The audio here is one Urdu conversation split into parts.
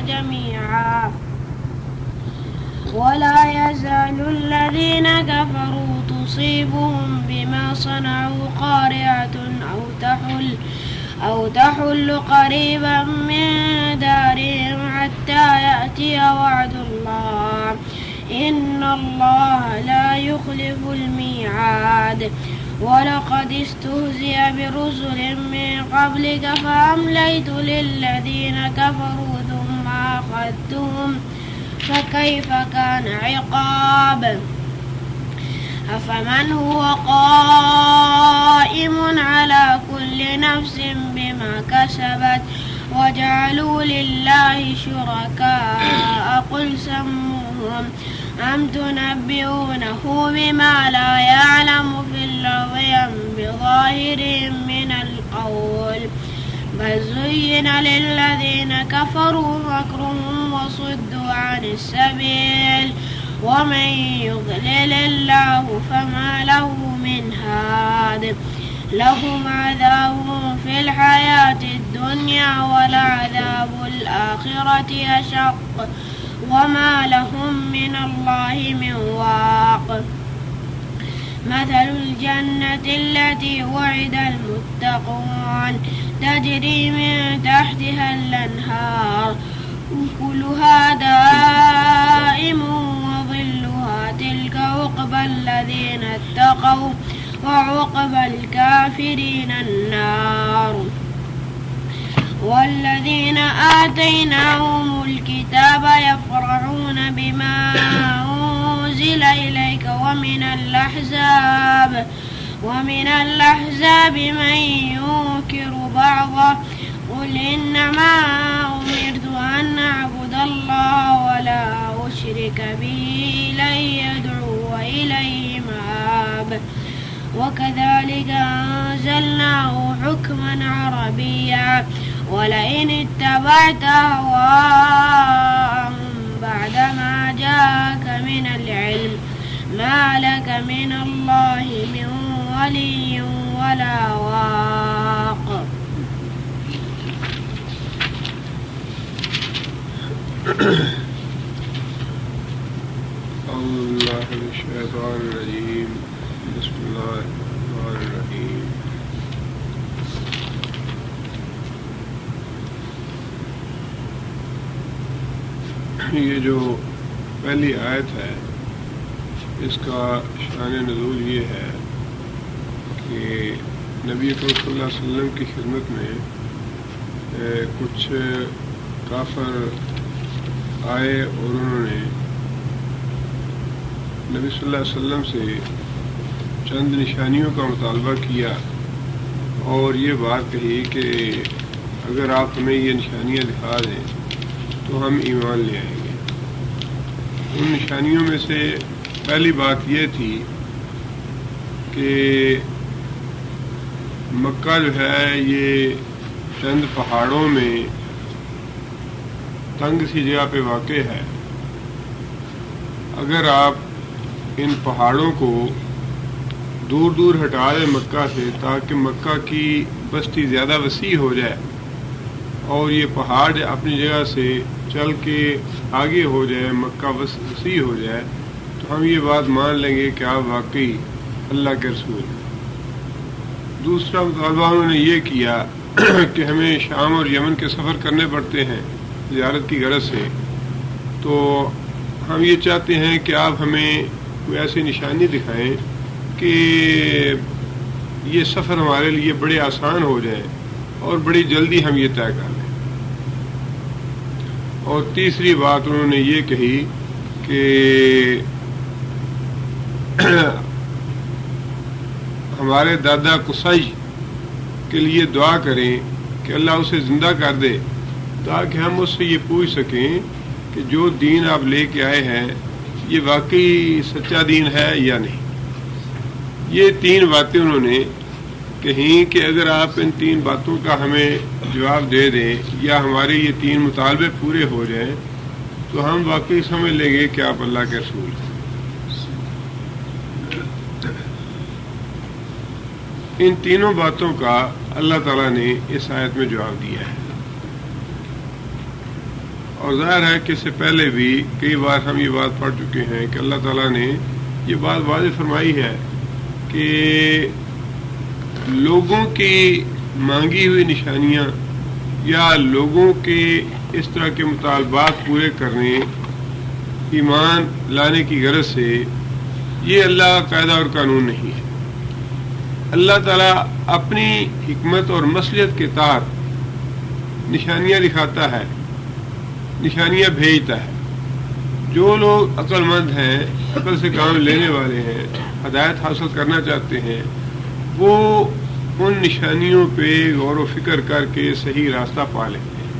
جميعا ولا يزال الذين كفروا تصيبهم بما صنعوا قارعة أو تحل قريبا من دارهم حتى يأتي وعد الله إن الله لا يخلف الميعاد ولقد استهزئ برسل من قبلك فأمليت للذين كفروا ثم أخذتهم فكيف كان عقاب أفمن هو قائم على كل نفس بما كسبت وجعلوا لله شركاء قل سموهم أم تنبئونه بما لا يعلم في الأرض أم بظاهر من القول بل زين للذين كفروا مكرهم وصدوا عن السبيل ومن يضلل الله فما له من هاد لهم عذاب في الحياة الدنيا ولعذاب الآخرة أشق وما لهم من الله من واق مثل الجنة التي وعد المتقون تجري من تحتها الأنهار أكلها دائم وظلها تلك عقبى الذين اتقوا وعقبى الكافرين النار والذين آتيناهم الكتاب يفرحون بما أنزل إليك ومن الأحزاب من ينكر بعضه قل إنما أمرت أن أعبد الله ولا أشرك به لن يدعو إليه مآب وكذلك أنزلناه حكما عربيا ولئن اتبعت أهواءهم بعدما جاءك من العلم ما لك من الله من ولي ولا واق الله الشيطان الرجيم بسم الله الرحمن الرحيم یہ جو پہلی آیت ہے اس کا شان نزول یہ ہے کہ نبی اکرم صلی اللہ علیہ وسلم کی خدمت میں کچھ کافر آئے اور انہوں نے نبی صلی اللہ علیہ وسلم سے چند نشانیوں کا مطالبہ کیا اور یہ بات کہی کہ اگر آپ ہمیں یہ نشانیاں دکھا دیں تو ہم ایمان لے آئیں گے۔ ان نشانیوں میں سے پہلی بات یہ تھی کہ مکہ جو ہے یہ چند پہاڑوں میں تنگ سی جگہ پہ واقع ہے، اگر آپ ان پہاڑوں کو دور دور ہٹا دیں مکہ سے تاکہ مکہ کی بستی زیادہ وسیع ہو جائے اور یہ پہاڑ اپنی جگہ سے چل کے آگے ہو جائے، مکہ وسیع ہو جائے، تو ہم یہ بات مان لیں گے کہ آپ واقعی اللہ کے رسول ہیں۔ دوسرا مطالبہ انہوں نے یہ کیا کہ ہمیں شام اور یمن کے سفر کرنے پڑتے ہیں زیارت کی غرض سے، تو ہم یہ چاہتے ہیں کہ آپ ہمیں کوئی ایسی نشانی دکھائیں کہ یہ سفر ہمارے لیے بڑے آسان ہو جائے اور بڑی جلدی ہم یہ طے کر لیں۔ اور تیسری بات انہوں نے یہ کہی کہ ہمارے دادا قصی کے لیے دعا کریں کہ اللہ اسے زندہ کر دے تاکہ ہم اس سے یہ پوچھ سکیں کہ جو دین آپ لے کے آئے ہیں یہ واقعی سچا دین ہے یا نہیں۔ یہ تین باتیں انہوں نے کہیں کہ اگر آپ ان تین باتوں کا ہمیں جواب دے دیں یا ہمارے یہ تین مطالبے پورے ہو جائیں تو ہم واقعی سمجھ لیں گے کہ آپ اللہ کے رسول ہیں۔ ان تینوں باتوں کا اللہ تعالیٰ نے اس آیت میں جواب دیا ہے، اور ظاہر ہے کہ اس سے پہلے بھی کئی بار ہم یہ بات پڑھ چکے ہیں کہ اللہ تعالیٰ نے یہ بات واضح فرمائی ہے کہ لوگوں کی مانگی ہوئی نشانیاں یا لوگوں کے اس طرح کے مطالبات پورے کرنے ایمان لانے کی غرض سے یہ اللہ کا قاعدہ اور قانون نہیں ہے. اللہ تعالیٰ اپنی حکمت اور مصلحت کے تحت نشانیاں دکھاتا ہے، نشانیاں بھیجتا ہے. جو لوگ عقل مند ہیں، عقل سے کام لینے والے ہیں، ہدایت حاصل کرنا چاہتے ہیں، وہ ان نشانیوں پہ غور و فکر کر کے صحیح راستہ پا لیتے ہیں.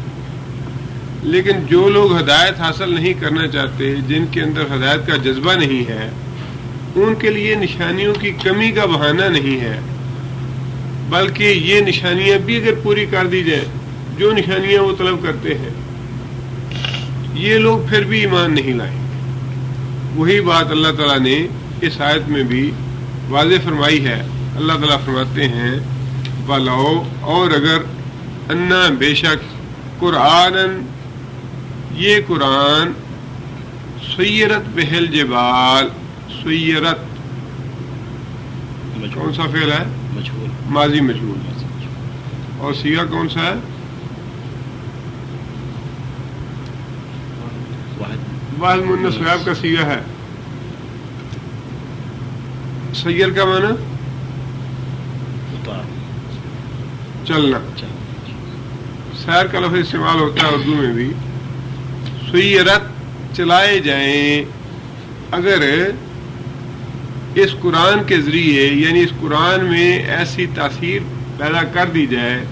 لیکن جو لوگ ہدایت حاصل نہیں کرنا چاہتے، جن کے اندر ہدایت کا جذبہ نہیں ہے، ان کے لیے نشانیوں کی کمی کا بہانہ نہیں ہے، بلکہ یہ نشانیاں بھی اگر پوری کر دی جائیں، جو نشانیاں وہ طلب کرتے ہیں، یہ لوگ پھر بھی ایمان نہیں لائیں. وہی بات اللہ تعالیٰ نے اس آیت میں بھی واضح فرمائی ہے. اللہ تعالیٰ فرماتے ہیں بَلَوْ، اور اگر انا بے شک قرآن، یہ قرآن سیرت بہل جبال، سیرت کون سا فعل ہے؟ مجہول، ماضی مجہول. اور صیغہ کون سا ہے؟ واحد مؤنث غائب کا صیغہ ہے. سیر کا معنی چلنا. سیر کا لفظ استعمال ہوتا ہے اردو میں بھی. سیرت چلائے جائیں. اگر اس قرآن کے ذریعے، یعنی اس قرآن میں ایسی تاثیر پیدا کر دی جائے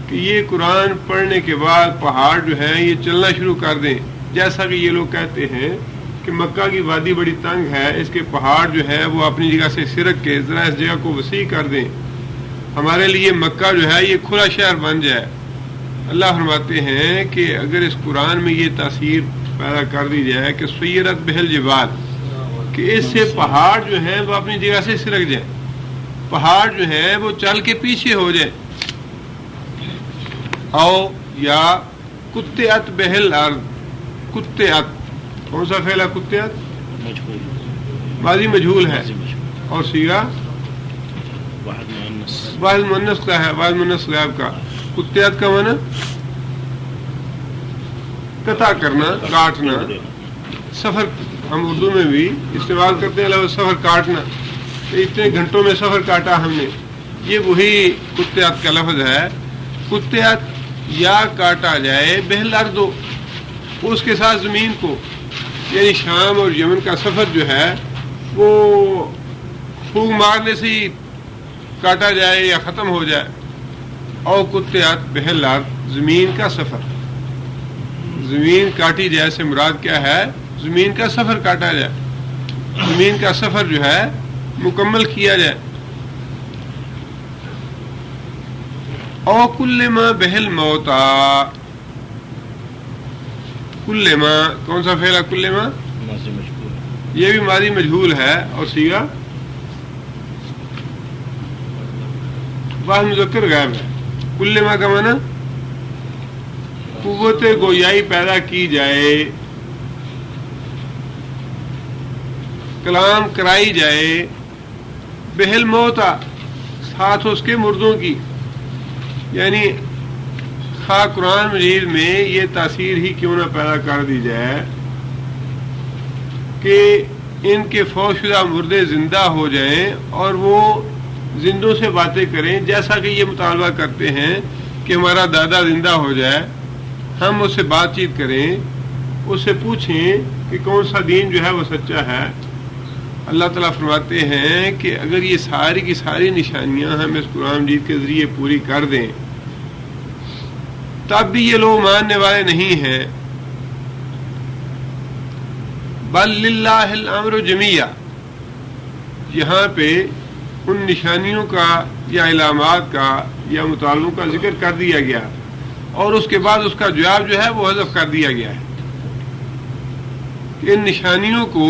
کہ یہ قرآن پڑھنے کے بعد پہاڑ جو ہیں یہ چلنا شروع کر دیں. جیسا کہ یہ لوگ کہتے ہیں کہ مکہ کی وادی بڑی تنگ ہے، اس کے پہاڑ جو ہے وہ اپنی جگہ سے سرک کے ذرا اس جگہ کو وسیع کر دیں، ہمارے لیے مکہ جو ہے یہ کھلا شہر بن جائے. اللہ فرماتے ہیں کہ اگر اس قرآن میں یہ تاثیر پیدا کر دی جائے کہ سیرت بہل جبال، کہ اس سے پہاڑ جو ہیں وہ اپنی جگہ سے سرک جائیں، پہاڑ جو ہیں وہ چل کے پیچھے ہو جائیں. او یا قطعت بہل ارض، قطعت کون سا فعل ہے؟ قطعت ماضی مجہول ہے. اور صیغہ واحد مؤنث کا ہے، واحد مؤنث غائب کا. قطعت کا معنی قطع کرنا، کاٹنا. سفر ہم اردو میں بھی استعمال کرتے ہیں لفظ سفر کاٹنا. اتنے گھنٹوں میں سفر کاٹا ہم نے، یہ وہی قطعت کا لفظ ہے. قطعت یا کاٹا جائے بہل ارض، اس کے ساتھ زمین کو، یعنی شام اور یمن کا سفر جو ہے وہ پھونک مارنے سے ہی کاٹا جائے یا ختم ہو جائے. اور قطعت بہل ارض، زمین کا سفر. زمین کاٹی جائے سے مراد کیا ہے؟ زمین کا سفر کاٹا جائے، زمین کا سفر جو ہے مکمل کیا جائے. او کل ما بہل موتا، کل ما کون سا فعل ہے؟ کل ما یہ بھی ماضی مجہول ہے. اور صیغہ واحد مذکر غائب ہے. کل ما کا معنی قوت گویائی پیدا کی جائے، کلام کرائی جائے، بہل موتا ساتھ اس کے مردوں کی. یعنی خواہ قرآن مجید میں یہ تاثیر ہی کیوں نہ پیدا کر دی جائے کہ ان کے فوت شدہ مردے زندہ ہو جائیں اور وہ زندوں سے باتیں کریں، جیسا کہ یہ مطالبہ کرتے ہیں کہ ہمارا دادا زندہ ہو جائے، ہم اس سے بات چیت کریں، اس سے پوچھیں کہ کون سا دین جو ہے وہ سچا ہے. اللہ تعالیٰ فرماتے ہیں کہ اگر یہ ساری کی ساری نشانیاں ہم اس قرآن مجید کے ذریعے پوری کر دیں تب بھی یہ لوگ ماننے والے نہیں ہیں. بل للہ الامر جمیعا، یہاں پہ ان نشانیوں کا یا علامات کا یا مطالبوں کا ذکر کر دیا گیا اور اس کے بعد اس کا جواب جو ہے وہ حذف کر دیا گیا ہے. ان نشانیوں کو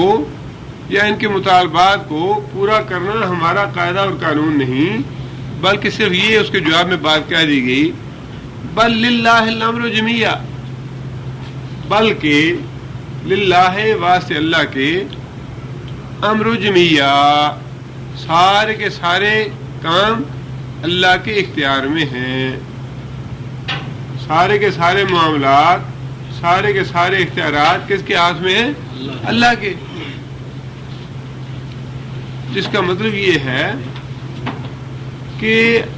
یا ان کے مطالبات کو پورا کرنا ہمارا قاعدہ اور قانون نہیں، بلکہ صرف یہ اس کے جواب میں بات کہہ دی گئی بل للہ الامر جمیعا، بلکہ للہ واسطے اللہ کے امر جمیہ سارے کے سارے کام اللہ کے اختیار میں ہیں، سارے کے سارے معاملات، سارے کے سارے اختیارات کس کے ہاتھ میں ہیں؟ اللہ کے. جس کا مطلب یہ ہے کہ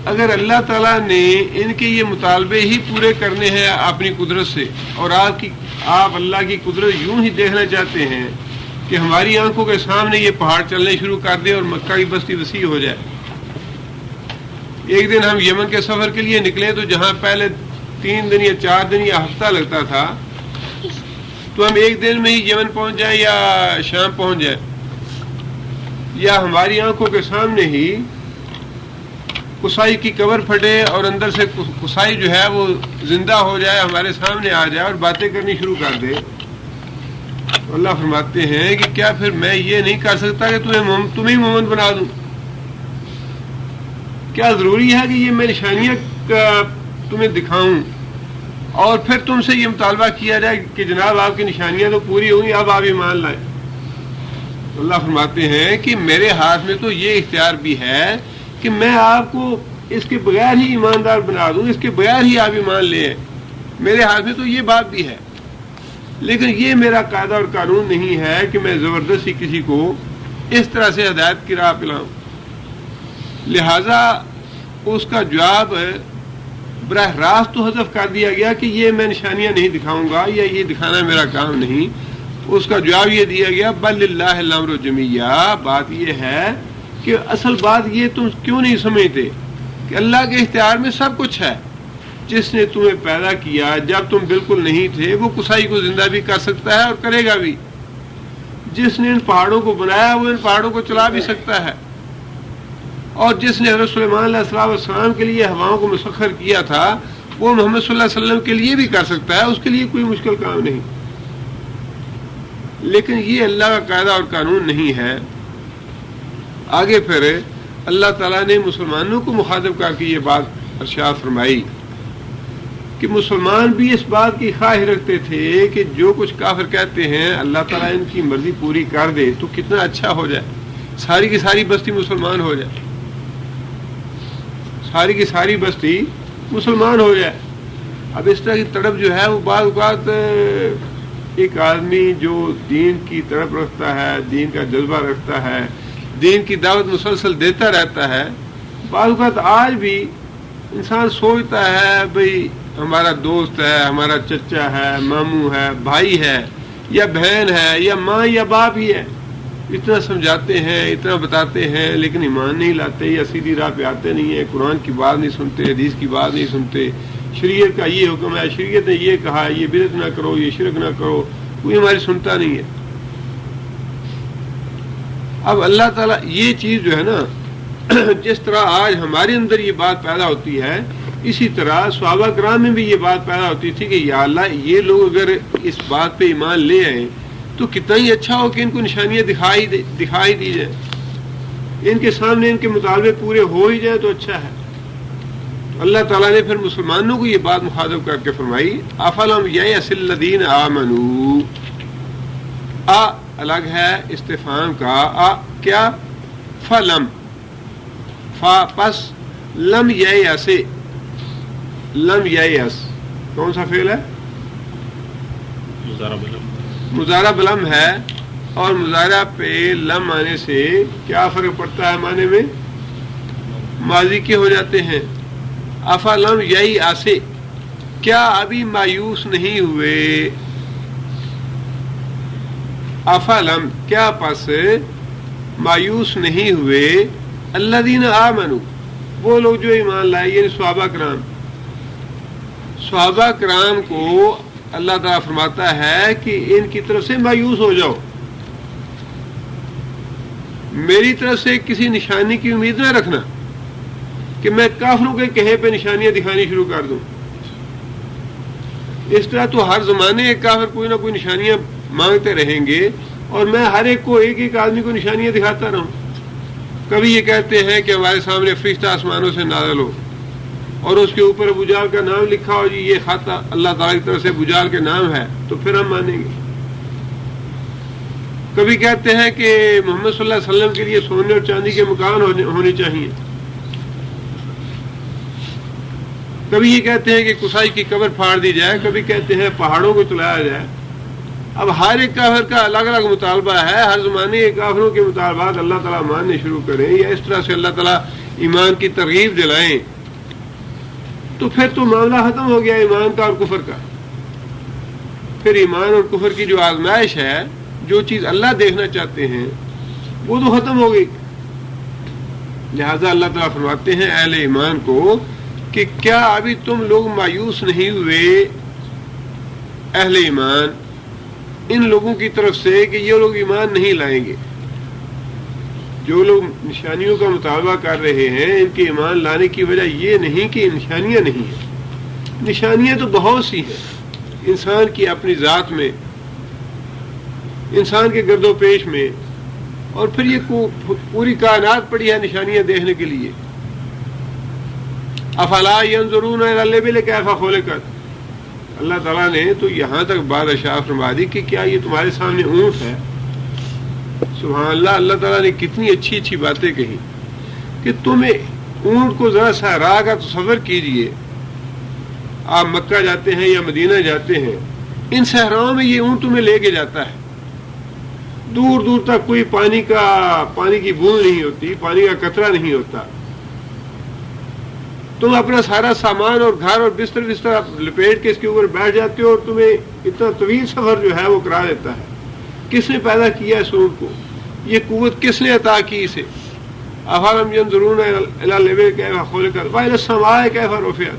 اگر اللہ تعالیٰ نے ان کے یہ مطالبے ہی پورے کرنے ہیں اپنی قدرت سے، اور آپ اللہ کی قدرت یوں ہی دیکھنا چاہتے ہیں کہ ہماری آنکھوں کے سامنے یہ پہاڑ چلنے شروع کر دے اور مکہ کی بستی وسیع ہو جائے. ایک دن ہم یمن کے سفر کے لیے نکلے تو جہاں پہلے 3 دن یا 4 دن یا ہفتہ لگتا تھا، تو ہم ایک دن میں ہی یمن پہنچ جائیں یا شام پہنچ جائیں، یا ہماری آنکھوں کے سامنے ہی قصائی کی قبر پھٹے اور اندر سے قصائی جو ہے وہ زندہ ہو جائے، ہمارے سامنے آ جائے اور باتیں کرنی شروع کر دے. اللہ فرماتے ہیں کہ کیا پھر میں یہ نہیں کر سکتا کہ تمہیں مومن بنا دوں؟ کیا ضروری ہے کہ یہ میں نشانیاں تمہیں دکھاؤں اور پھر تم سے یہ مطالبہ کیا جائے کہ جناب آپ کی نشانیاں تو پوری ہوئی، اب آپ ایمان لائیں؟ اللہ فرماتے ہیں کہ میرے ہاتھ میں تو یہ اختیار بھی ہے کہ میں آپ کو اس کے بغیر ہی ایماندار بنا دوں، اس کے بغیر ہی آپ ایمان لیں. میرے ہاتھ میں تو یہ بات بھی ہے، لیکن یہ میرا قاعدہ اور قانون نہیں ہے کہ میں زبردستی کسی کو اس طرح سے ہدایت کی راہ پلاؤں. لہذا اس کا جواب براہ راست تو حذف کر دیا گیا کہ یہ میں نشانیاں نہیں دکھاؤں گا یا یہ دکھانا میرا کام نہیں. اس کا جواب یہ دیا گیا بل للہ الامر جمیعہ. بات یہ ہے کہ اصل بات یہ تم کیوں نہیں سمجھتے کہ اللہ کے اختیار میں سب کچھ ہے. جس نے تمہیں پیدا کیا جب تم بالکل نہیں تھے، وہ قصائی کو زندہ بھی کر سکتا ہے اور کرے گا بھی. جس نے ان پہاڑوں کو بنایا وہ ان پہاڑوں کو چلا بھی سکتا ہے، اور جس نے حضرت سلیمان علیہ السلام کے لیے ہواؤں کو مسخر کیا تھا وہ محمد صلی اللہ علیہ وسلم کے لیے بھی کر سکتا ہے. اس کے لیے کوئی مشکل کام نہیں. لیکن یہ اللہ کا قاعدہ اور قانون نہیں ہے. آگے پھر اللہ تعالیٰ نے مسلمانوں کو مخاطب کر کے یہ بات ارشاد فرمائی کہ مسلمان بھی اس بات کی خواہش رکھتے تھے کہ جو کچھ کافر کہتے ہیں اللہ تعالیٰ ان کی مرضی پوری کر دے تو کتنا اچھا ہو جائے، ساری کی ساری بستی مسلمان ہو جائے، ساری کی ساری بستی مسلمان ہو جائے. اب اس طرح کی تڑپ جو ہے وہ بعض اوقات ایک آدمی جو دین کی طرف رکھتا ہے، دین کا جذبہ رکھتا ہے، دین کی دعوت مسلسل دیتا رہتا ہے، بعض اوقات آج بھی انسان سوچتا ہے بھئی ہمارا دوست ہے، ہمارا چچا ہے، ماموں ہے، بھائی ہے یا بہن ہے یا ماں یا باپ ہی ہے، اتنا سمجھاتے ہیں، اتنا بتاتے ہیں، لیکن ایمان نہیں لاتے یا سیدھی راہ پہ آتے نہیں ہیں، قرآن کی بات نہیں سنتے، حدیث کی بات نہیں سنتے، شریعت کا یہ حکم ہے، شریعت نے یہ کہا یہ بدعت نہ کرو، یہ شرک نہ کرو، کوئی ہماری سنتا نہیں ہے. اب اللہ تعالیٰ یہ چیز جو ہے نا جس طرح آج ہمارے اندر یہ بات پیدا ہوتی ہے، اسی طرح صحابہ کرام میں بھی یہ بات پیدا ہوتی تھی کہ یا اللہ یہ لوگ اگر اس بات پہ ایمان لے آئیں تو کتنا ہی اچھا ہو کہ ان کو نشانیاں دکھائی دی جائیں، ان کے سامنے ان کے مطالبے پورے ہو ہی جائے تو اچھا ہے. اللہ تعالیٰ نے پھر مسلمانوں کو یہ بات مخاطب کر کے فرمائی افلم یئس الذین آمنوا. الگ ہے استفہام کا، کیا فلم پس لم یئس، لم یئس کون سا فعل ہے؟ مضارع بلم ہے، اور مضارع پہ لم آنے سے کیا فرق پڑتا ہے؟ معنی میں ماضی کے ہو جاتے ہیں. افلم یئس، کیا ابھی مایوس نہیں ہوئے؟ افلم کیا پس مایوس نہیں ہوئے؟ الذین آمنوا وہ لوگ جو ایمان لائے، یعنی صحابہ کرام. صحابہ کرام کو اللہ تعالیٰ فرماتا ہے کہ ان کی طرف سے مایوس ہو جاؤ، میری طرف سے کسی نشانی کی امید نہ رکھنا کہ میں کافروں کے کہے پہ نشانیاں دکھانی شروع کر دوں. اس طرح تو ہر زمانے ایک کافر کوئی نہ کوئی نشانیاں مانگتے رہیں گے اور میں ہر ایک کو ایک ایک آدمی کو نشانیاں دکھاتا رہوں. کبھی یہ کہتے ہیں کہ ہمارے سامنے فرشتہ آسمانوں سے نازل ہو، اور اس کے اوپر ابو جہل کا نام لکھا ہو جی یہ خط اللہ تعالیٰ کی طرف سے ابو جہل کے نام ہے تو پھر ہم مانیں گے. کبھی کہتے ہیں کہ محمد صلی اللہ علیہ وسلم کے لیے سونے اور چاندی کے مکان ہونے چاہیے. کبھی یہ کہتے ہیں کہ قصائی کی قبر پھاڑ دی جائے, کبھی کہتے ہیں پہاڑوں کو چلایا جائے. اب ہر ایک کافر کا الگ الگ مطالبہ ہے. ہر زمانے کے کافروں کے مطالبات اللہ تعالیٰ ماننے شروع کریں یا اس طرح سے اللہ تعالیٰ ایمان کی ترغیب دلائیں تو پھر تو معاملہ ختم ہو گیا ایمان کا اور کفر کا. پھر ایمان اور کفر کی جو آزمائش ہے, جو چیز اللہ دیکھنا چاہتے ہیں وہ تو ختم ہو گئی. لہذا اللہ تعالیٰ فرماتے ہیں اہل ایمان کو کہ کیا ابھی تم لوگ مایوس نہیں ہوئے اہل ایمان ان لوگوں کی طرف سے کہ یہ لوگ ایمان نہیں لائیں گے. جو لوگ نشانیوں کا مطالبہ کر رہے ہیں ان کے ایمان لانے کی وجہ یہ نہیں کہ نشانیاں نہیں ہیں. نشانیاں تو بہت سی ہیں انسان کی اپنی ذات میں, انسان کے گرد و پیش میں, اور پھر یہ پوری کائنات پڑی ہے نشانیاں دیکھنے کے لیے. افلا ينظرون الى الابل كيف خلقت, اللہ تعالیٰ نے تو یہاں تک بات اشارہ فرما دی کہ کیا یہ تمہارے سامنے اونٹ ہے. سبحان اللہ, اللہ تعالیٰ نے کتنی اچھی اچھی باتیں کہی کہ تمہیں اونٹ کو ذرا صحرا کا تصور کیجئے. آپ مکہ جاتے ہیں یا مدینہ جاتے ہیں, ان صحراؤں میں یہ اونٹ تمہیں لے کے جاتا ہے. دور دور تک کوئی پانی کی بوند نہیں ہوتی, پانی کا قطرہ نہیں ہوتا. تم اپنا سارا سامان اور گھر اور بستر لپیٹ کے اس کے اوپر بیٹھ جاتے ہو اور تمہیں اتنا طویل سفر جو ہے وہ کرا دیتا ہے. کس نے پیدا کیا اس اونٹ کو, یہ قوت کس نے عطا کی اسے. افلم ينظرون الى الابل كيف خلقت والى السماء كيف رفعت,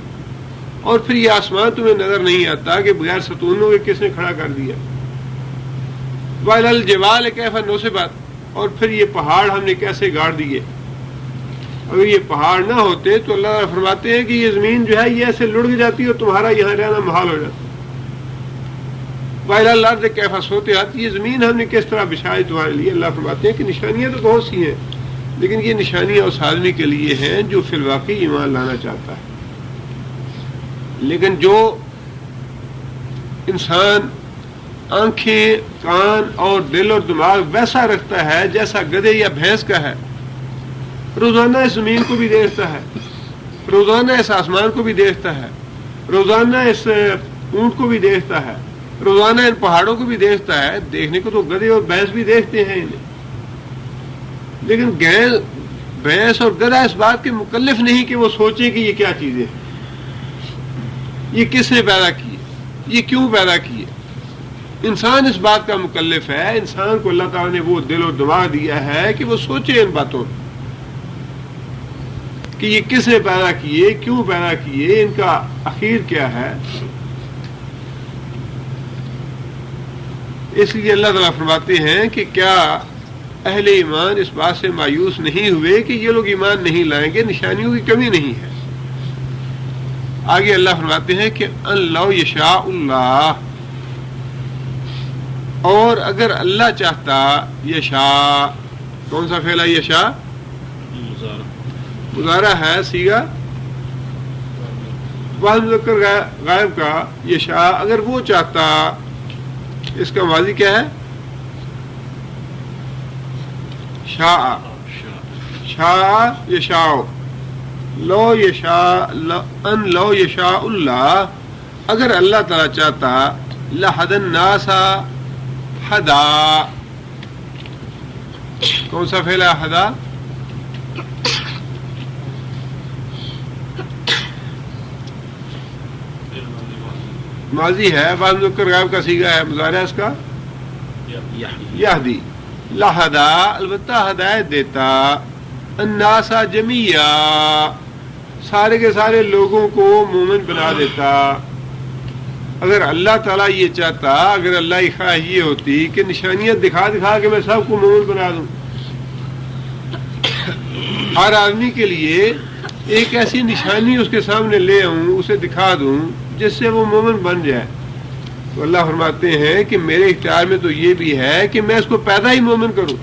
اور پھر یہ آسمان تمہیں نظر نہیں آتا کہ بغیر ستونوں کے کس نے کھڑا کر دیا. والى الجبال كيف نصبت, اور پھر یہ پہاڑ ہم نے کیسے گاڑ دیے. اگر یہ پہاڑ نہ ہوتے تو اللہ تعالیٰ فرماتے ہیں کہ یہ زمین جو ہے یہ ایسے لڑک جاتی اور تمہارا یہاں رہنا محال ہو جاتا. وَإِلَى الْأَرْضِ كَيْفَ سُطِحَتْ, یہ زمین ہم نے کس طرح بچھائی تمہارے لیے. اللہ فرماتے ہیں کہ نشانیاں تو بہت سی ہیں, لیکن یہ نشانیاں اس آدمی کے لیے ہیں جو فی الواقع ایمان لانا چاہتا ہے. لیکن جو انسان آنکھیں, کان اور دل اور دماغ ویسا رکھتا ہے جیسا گدھے یا بھینس کا ہے, روزانہ اس زمین کو بھی دیکھتا ہے, روزانہ اس آسمان کو بھی دیکھتا ہے, روزانہ اس اونٹ کو بھی دیکھتا ہے, روزانہ ان پہاڑوں کو بھی دیکھتا ہے. دیکھنے کو تو گدھے اور بھینس بھی دیکھتے ہیں انہیں, لیکن بھینس اور گدھا اس بات کے مکلف نہیں کہ وہ سوچیں کہ یہ کیا چیزیں ہیں, یہ کس نے پیدا کی, یہ کیوں پیدا کیے. انسان اس بات کا مکلف ہے. انسان کو اللہ تعالیٰ نے وہ دل اور دماغ دیا ہے کہ وہ سوچے ان باتوں کہ یہ کس نے پیدا کیے, کیوں پیدا کیے, ان کا اخیر کیا ہے. اس لیے اللہ تعالیٰ فرماتے ہیں کہ کیا اہل ایمان اس بات سے مایوس نہیں ہوئے کہ یہ لوگ ایمان نہیں لائیں گے, نشانیوں کی کمی نہیں ہے. آگے اللہ فرماتے ہیں کہ ان لو یشاء اللہ, اور اگر اللہ چاہتا. یشاء کون سا فعل ہے؟ یشاء مضارع ہے, سیگا واحد مذکر غائب کا. یشاء اگر وہ چاہتا, اس کا ماضی کیا ہے؟ شاء. شاء یشاء. لو یشاء ان لو یشاء اللہ, اگر اللہ تعالیٰ چاہتا. لہد الناس ہدا, کون سا فعل ہے ہدا؟ ماضی ہے, بعض مذکر غائب کا صیغہ ہے, مضارع اس کا یہدی. لہدا البتہ ہدایت دیتا. الناس جمیعا, سارے کے سارے لوگوں کو مومن بنا دیتا. اگر اللہ تعالیٰ یہ چاہتا, اگر اللہ کی خواہش یہ ہوتی کہ نشانیاں دکھا دکھا کے میں سب کو مومن بنا دوں, ہر آدمی کے لیے ایک ایسی نشانی اس کے سامنے لے آؤں, اسے دکھا دوں جس سے وہ مومن بن جائے, تو اللہ فرماتے ہیں کہ میرے اختیار میں تو یہ بھی ہے کہ میں اس کو پیدا ہی مومن کروں.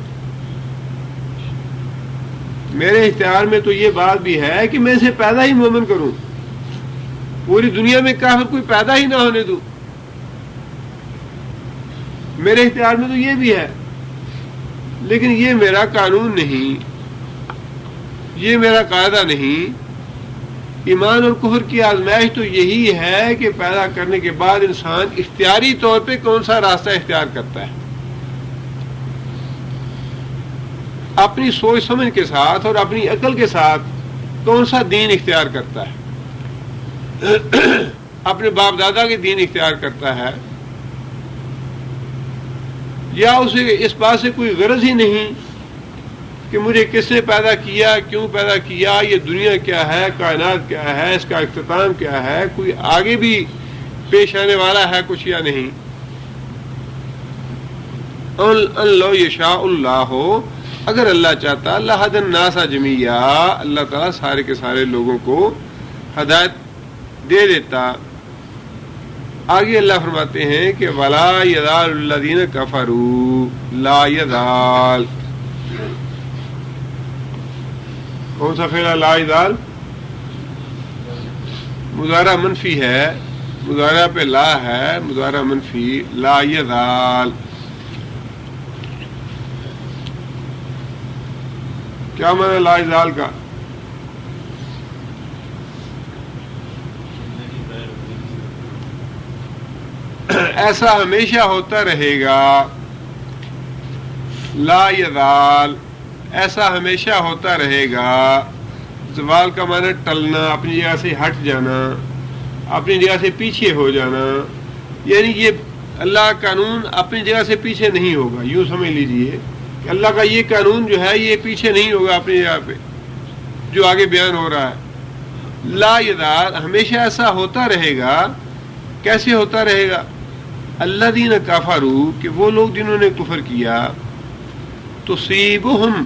میرے اختیار میں تو یہ بات بھی ہے کہ میں اسے پیدا ہی مومن کروں. پوری دنیا میں کافر کوئی پیدا ہی نہ ہونے دوں. میرے اختیار میں تو یہ بھی ہے، لیکن یہ میرا قانون نہیں، یہ میرا قاعدہ نہیں. ایمان اور کفر کی آزمائش تو یہی ہے کہ پیدا کرنے کے بعد انسان اختیاری طور پہ کون سا راستہ اختیار کرتا ہے، اپنی سوچ سمجھ کے ساتھ اور اپنی عقل کے ساتھ کون سا دین اختیار کرتا ہے. اپنے باپ دادا کے دین اختیار کرتا ہے، یا اسے اس بات سے کوئی غرض ہی نہیں کہ مجھے کس نے پیدا کیا، کیوں پیدا کیا، یہ دنیا کیا ہے، کائنات کیا ہے، اس کا اختتام کیا ہے، کوئی آگے بھی پیش آنے والا ہے کچھ یا نہیں. لو یشاء اللہ ہو، اگر اللہ چاہتا لہدی الناس جمیعا، اللہ تعالیٰ سارے کے سارے لوگوں کو ہدایت دے دیتا. آگے اللہ فرماتے ہیں کہ ولا یزال الذین کفروا، لا یزال، کون سا فعل ہے لا یزال؟ مضارع منفی ہے، مضارع پہ لا ہے، مضارع منفی لا یزال. کیا معنی لا یزال کا؟ ایسا ہمیشہ ہوتا رہے گا. لا یزال، ایسا ہمیشہ ہوتا رہے گا. زوال کا معنی ٹلنا، اپنی جگہ سے ہٹ جانا، اپنی جگہ سے پیچھے ہو جانا. یعنی یہ اللہ کا قانون اپنی جگہ سے پیچھے نہیں ہوگا. یوں سمجھ لیجئے کہ اللہ کا یہ قانون جو ہے یہ پیچھے نہیں ہوگا اپنی جگہ پہ، جو آگے بیان ہو رہا ہے. لا یزال، ہمیشہ ایسا ہوتا رہے گا. کیسے ہوتا رہے گا؟ الذین کفروا، کہ وہ لوگ جنہوں نے کفر کیا. تصیبہم،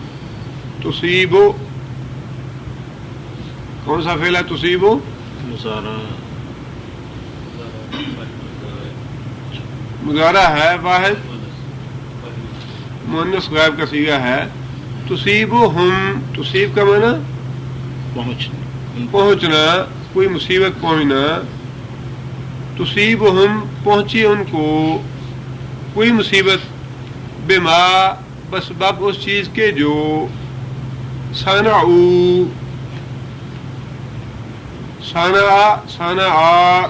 تصیبو کون سا فعل ہے؟ تصیبو مضارع ہے، واحد مؤنث غائب کا صیغہ ہے. تصیبہم، تصیب کا معنی پہنچنا، کوئی مصیبت پہنچنا. تصیبہم، پہنچی ان کو کوئی مصیبت، بما، بسبب اس چیز کے جو صنعوا، صنعوا،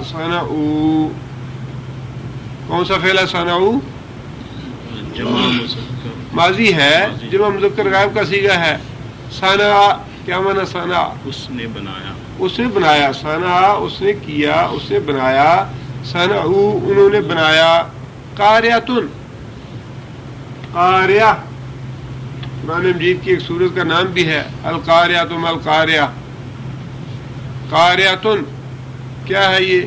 کون سا فعل ہے؟ صنعوا ماضی ہے، جمع مذکر غائب کا صیغہ ہے. صنع، کیا معنی صنع؟ اس نے بنایا، اس نے بنایا. صنع، اس نے کیا، اس نے بنایا. صنعوا، انہوں نے بنایا. قاریۃ، قاریہ قرآن مجید کی ایک سورت کا نام بھی ہے. القاریۃ ما القاریہ. قاریۃ کیا ہے؟ یہ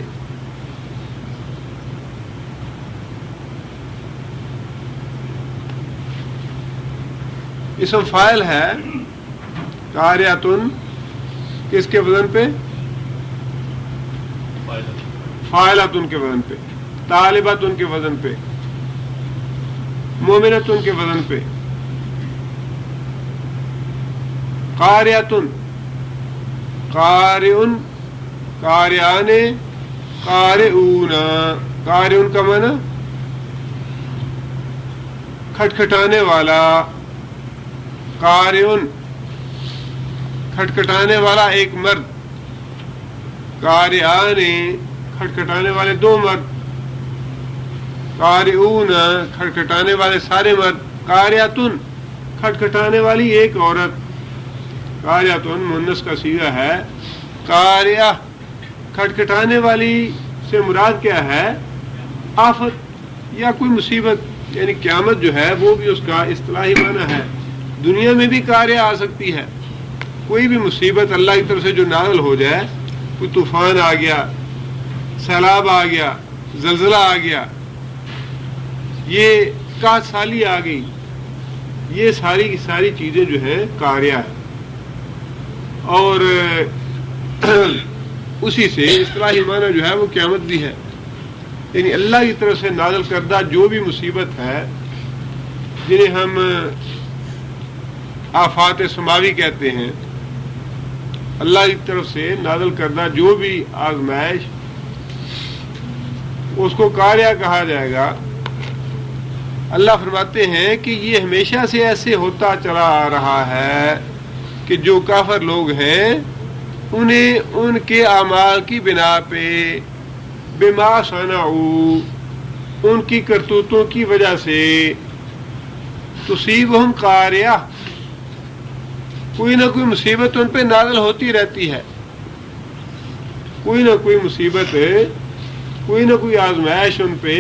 اسم فاعل ہے. قاریۃ کس کے وزن پہ؟ فاعلۃ کے وزن پہ. طالبۃ کے وزن پہ. مومنۃ کے وزن پہ. قاریۃ، قارئن، قاریان، قارئون. قارئن کا معنی کھٹکھٹانے والا. قارئن، کھٹکھٹانے والا ایک مرد. قاریان، کھٹکھٹانے والے دو مرد. قارئون، کھٹکھٹانے والے سارے مرد. قاریۃ، کھٹکھٹانے والی ایک عورت. قاریۃ مؤنث کا صیغہ ہے. قاریہ، کھٹکھٹانے والی سے مراد کیا ہے؟ آفت یا کوئی مصیبت، یعنی قیامت جو ہے وہ بھی اس کا اصطلاحی معنی ہے. دنیا میں بھی قاریہ آ سکتی ہے. کوئی بھی مصیبت اللہ کی طرف سے جو نازل ہو جائے، کوئی طوفان آ گیا، سیلاب آ گیا، زلزلہ آ گیا، یہ قحط سالی آ گئی، یہ ساری کی ساری چیزیں جو ہیں قاریہ ہیں. اور اسی سے اصطلاحی معنی جو ہے وہ قیامت بھی ہے. یعنی اللہ کی طرف سے نازل کردہ جو بھی مصیبت ہے، جنہیں ہم آفات سماوی کہتے ہیں، اللہ کی طرف سے نازل کردہ جو بھی آزمائش اس کو قاریہ کہا جائے گا. اللہ فرماتے ہیں کہ یہ ہمیشہ سے ایسے ہوتا چلا آ رہا ہے کہ جو کافر لوگ ہیں انہیں ان کے اعمال کی بنا پہ بما صنعوا ان کی کرتوتوں کی وجہ سے تصیبہم قاریہ کوئی نہ کوئی مصیبت ان پہ نازل ہوتی رہتی ہے. کوئی نہ کوئی مصیبت کوئی نہ کوئی آزمائش ان پہ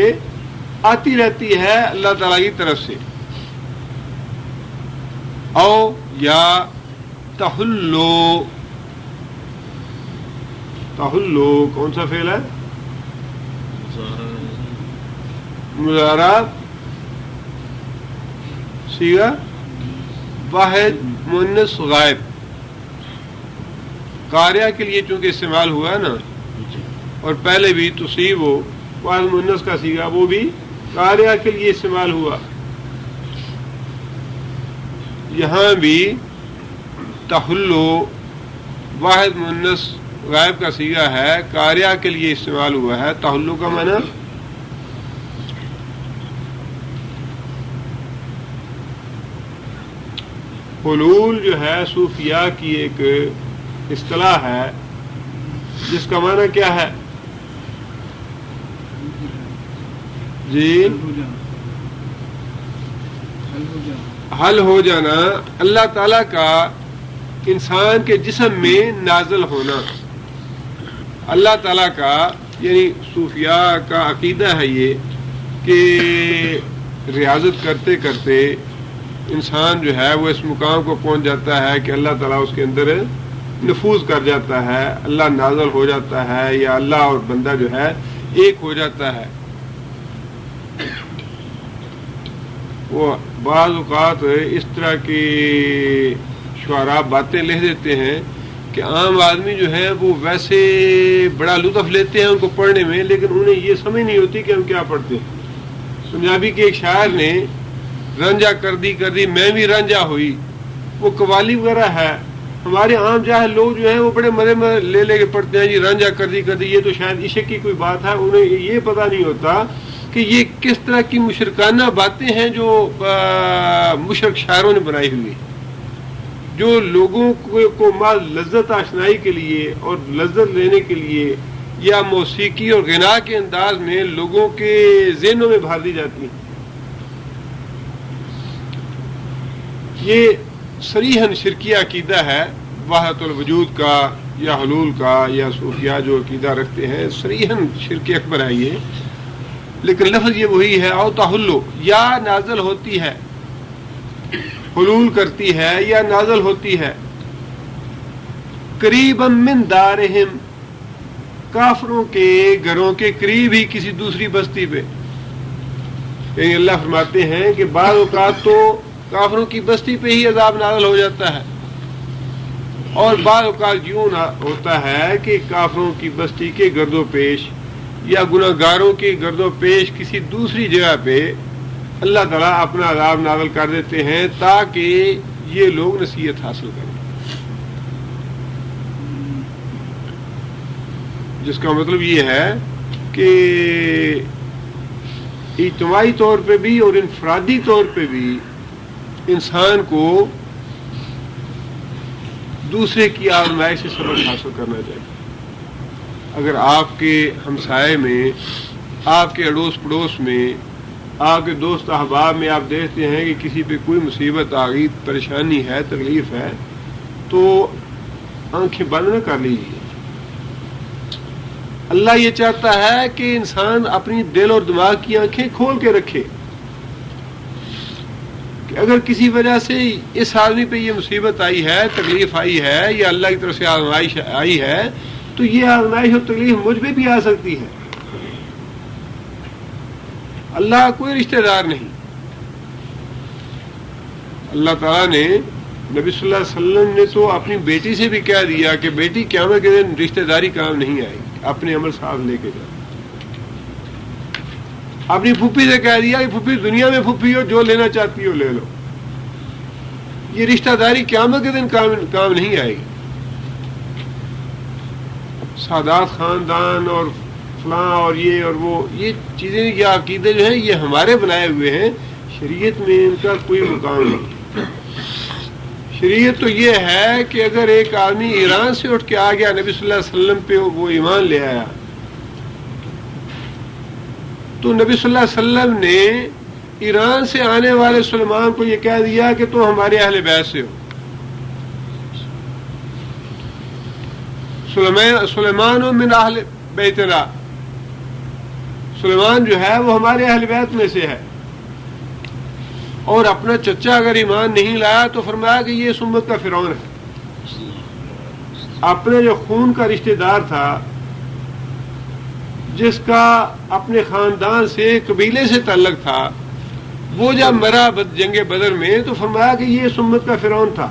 آتی رہتی ہے اللہ تعالیٰ کی طرف سے. او یا تحلو کون سا فعل ہے؟ مضارع صیغہ واحد مؤنث غائب. قاریہ کے لیے چونکہ استعمال ہوا ہے نا، اور پہلے بھی تصیب ہو واحد مؤنث کا صیغہ وہ بھی قاریہ کے لیے استعمال ہوا. یہاں بھی تحلو واحد مؤنث غائب کا صیغہ ہے، قاریہ کے لیے استعمال ہوا ہے. تحلو کا معنی حلول جو ہے صوفیاء کی ایک اصطلاح ہے جس کا معنی کیا ہے؟ جی حل ہو جانا. اللہ تعالیٰ کا انسان کے جسم میں نازل ہونا. اللہ تعالیٰ کا یعنی صوفیاء کا عقیدہ ہے یہ کہ ریاضت کرتے کرتے انسان جو ہے وہ اس مقام کو پہنچ جاتا ہے کہ اللہ تعالیٰ اس کے اندر نفوذ کر جاتا ہے، اللہ نازل ہو جاتا ہے، یا اللہ اور بندہ جو ہے ایک ہو جاتا ہے. وہ بعض اوقات اس طرح کی شعراء باتیں لکھ دیتے ہیں کہ عام آدمی جو ہے وہ ویسے بڑا لطف لیتے ہیں ان کو پڑھنے میں، لیکن انہیں یہ سمجھ نہیں ہوتی کہ ہم کیا پڑھتے ہیں. پنجابی کے ایک شاعر نے رنجا کر دی میں بھی رنجا ہوئی، وہ قوالی وغیرہ ہے. ہمارے عام جاہل لوگ جو ہیں وہ بڑے مزے میں لے کے پڑھتے ہیں جی رنجا کر دی یہ تو شاید عشق کی کوئی بات ہے. انہیں یہ پتہ نہیں ہوتا کہ یہ کس طرح کی مشرکانہ باتیں ہیں جو مشرک شاعروں نے بنائی ہوئی، جو لوگوں کو مال لذت آشنائی کے لیے اور لذت لینے کے لیے یا موسیقی اور غنا کے انداز میں لوگوں کے ذہنوں میں بھر دی جاتی ہیں. یہ صریحاً شرکیہ عقیدہ ہے وحدت الوجود کا یا حلول کا، یا صوفیاء جو عقیدہ رکھتے ہیں صریحاً شرک اکبر ہے یہ. لیکن لفظ یہ وہی ہے او تحلو، یا نازل ہوتی ہے، حلول کرتی ہے یا نازل ہوتی ہے. قریبا من دارہم، کافروں کے گھروں کے قریب ہی کسی دوسری بستی پہ. یعنی اللہ فرماتے ہیں کہ بعض اوقات تو کافروں کی بستی پہ ہی عذاب نازل ہو جاتا ہے، اور بعض اوقات یوں ہوتا ہے کہ کافروں کی بستی کے گرد و پیش یا گناہ گاروں کے گرد و پیش کسی دوسری جگہ پہ اللہ تعالیٰ اپنا عذاب نازل کر دیتے ہیں تاکہ یہ لوگ نصیحت حاصل کریں. جس کا مطلب یہ ہے کہ اجتماعی طور پہ بھی اور انفرادی طور پہ بھی انسان کو دوسرے کی آزمائش سے سبق حاصل کرنا چاہیے. اگر آپ کے ہمسائے میں، آپ کے اڑوس پڑوس میں، آپ کے دوست احباب میں آپ دیکھتے ہیں کہ کسی پہ کوئی مصیبت آ گئی، پریشانی ہے، تکلیف ہے، تو آنکھیں بند نہ کر لیجیے. اللہ یہ چاہتا ہے کہ انسان اپنی دل اور دماغ کی آنکھیں کھول کے رکھے کہ اگر کسی وجہ سے اس آدمی پہ یہ مصیبت آئی ہے، تکلیف آئی ہے، یا اللہ کی طرف سے آزمائش آئی ہے، تو یہ آزمائش اور تکلیف مجھ پہ بھی آ سکتی ہے. اللہ کوئی رشتہ دار نہیں. اللہ تعالیٰ نے نبی صلی اللہ علیہ وسلم نے تو اپنی بیٹی سے بھی کہہ دیا کہ بیٹی قیامت کے دن رشتہ داری کام نہیں آئے گی، اپنے عمل ساتھ لے کے جاؤ. اپنی پھوپھی سے کہہ دیا کہ پھوپھی دنیا میں پھوپھی ہو، جو لینا چاہتی ہو لے لو. یہ رشتہ داری قیامت کے دن کام نہیں آئے گی. سادات خاندان اور فلاں اور وہ یہ چیزیں یا عقیدے جو ہیں یہ ہمارے بنائے ہوئے ہیں، شریعت میں ان کا کوئی مقام نہیں۔ شریعت تو یہ ہے کہ اگر ایک آدمی ایران سے اٹھ کے آ گیا، نبی صلی اللہ علیہ وسلم پہ وہ ایمان لے آیا، تو نبی صلی اللہ علیہ وسلم نے ایران سے آنے والے سلیمان کو یہ کہہ دیا کہ تم ہمارے اہل بیت سے ہو۔ سلیمان من اہل بیتنا، سلیمان جو ہے وہ ہمارے اہل بیت میں سے ہے، اور اپنا چچا اگر ایمان نہیں لایا تو فرمایا کہ یہ اس امت کا فرعون ہے۔ اپنے جو خون کا رشتہ دار تھا، جس کا اپنے خاندان سے قبیلے سے تعلق تھا، وہ جب مرا جنگ بدر میں تو فرمایا کہ یہ اس امت کا فرعون تھا۔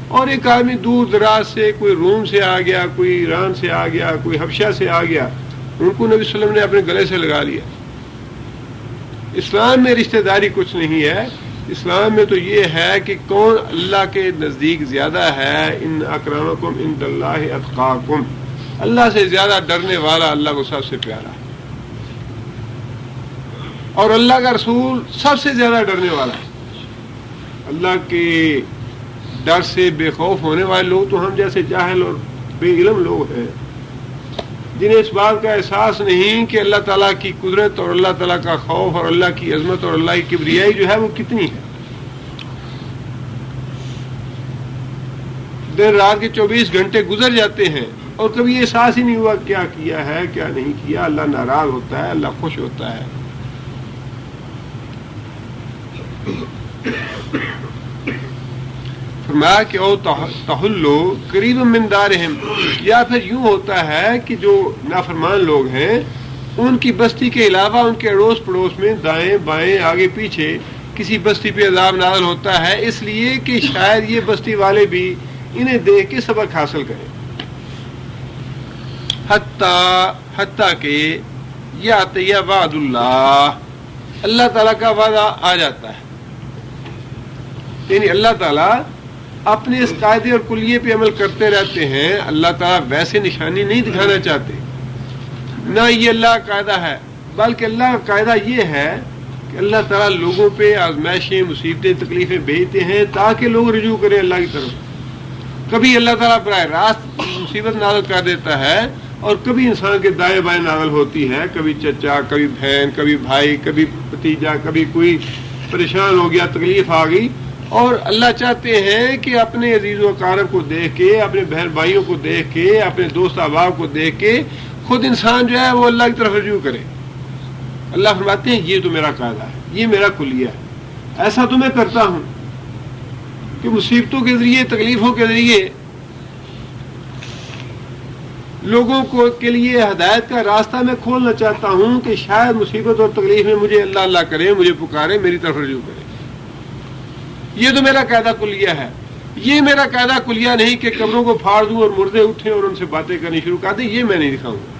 اور ایک آدمی دور دراز سے، کوئی روم سے آ گیا، کوئی ایران سے آ گیا، کوئی حبشہ سے آ گیا، ان کو نبی صلی اللہ علیہ وسلم نے اپنے گلے سے لگا لیا۔ اسلام میں رشتہ داری کچھ نہیں ہے، اسلام میں تو یہ ہے کہ کون اللہ کے نزدیک زیادہ ہے، ان اکرمکم عند اللہ اتقاکم، اللہ سے زیادہ ڈرنے والا اللہ کو سب سے پیارا ہے، اور اللہ کا رسول سب سے زیادہ ڈرنے والا ہے۔ اللہ کے ڈر سے بے خوف ہونے والے لوگ تو ہم جیسے جاہل اور بے علم لوگ ہیں، جنہیں اس بات کا احساس نہیں کہ اللہ تعالیٰ کی قدرت اور اللہ تعالیٰ کا خوف اور اللہ کی عظمت اور اللہ کی کبریائی جو ہے وہ کتنی ہے۔ دن رات کے 24 گھنٹے گزر جاتے ہیں اور کبھی یہ احساس ہی نہیں ہوا کیا کیا ہے کیا نہیں کیا۔ اللہ ناراض ہوتا ہے، اللہ خوش ہوتا ہے۔ فرمایا کہ او تحلو قریب من دارہم، یا پھر یوں ہوتا ہے کہ جو نافرمان لوگ ہیں ان کی بستی کے علاوہ ان کے اڑوس پڑوس میں دائیں بائیں آگے پیچھے کسی بستی پہ عذاب نازل ہوتا ہے، اس لیے کہ شاید یہ بستی والے بھی انہیں دیکھ کے سبق حاصل کریں۔ حتیٰ کہ یأتی وعد اللہ تعالیٰ کا وعدہ آ جاتا ہے، یعنی اللہ تعالیٰ اپنے اس قاعدے اور کلیے پہ عمل کرتے رہتے ہیں۔ اللہ تعالیٰ ویسے نشانی نہیں دکھانا چاہتے، نہ یہ اللہ کا قاعدہ ہے، بلکہ اللہ کا قاعدہ یہ ہے کہ اللہ تعالیٰ لوگوں پہ آزمائشیں، مصیبتیں، تکلیفیں بھیجتے ہیں تاکہ لوگ رجوع کریں اللہ کی طرف۔ کبھی اللہ تعالیٰ براہ راست مصیبت نازل کر دیتا ہے، اور کبھی انسان کے دائیں بائیں نازل ہوتی ہے، کبھی چچا، کبھی بہن، کبھی بھائی، کبھی بھتیجا، کبھی کوئی پریشان ہو گیا، تکلیف آ گئی، اور اللہ چاہتے ہیں کہ اپنے عزیز و اقارب کو دیکھ کے، اپنے بہن بھائیوں کو دیکھ کے، اپنے دوست احباب کو دیکھ کے خود انسان جو ہے وہ اللہ کی طرف رجوع کرے۔ اللہ فرماتے ہیں یہ تو میرا قاعدہ ہے، یہ میرا کلیہ ہے، ایسا تو میں کرتا ہوں کہ مصیبتوں کے ذریعے، تکلیفوں کے ذریعے لوگوں کو کے لیے ہدایت کا راستہ میں کھولنا چاہتا ہوں کہ شاید مصیبت اور تکلیف میں مجھے اللہ اللہ کرے، مجھے پکارے، میری طرف رجوع کرے۔ یہ تو میرا قاعدہ کلیہ ہے۔ یہ میرا قاعدہ کلیہ نہیں کہ قبروں کو پھاڑ دوں اور مردے اٹھیں اور ان سے باتیں کرنی شروع کر دیں، یہ میں نہیں دکھاؤں گا۔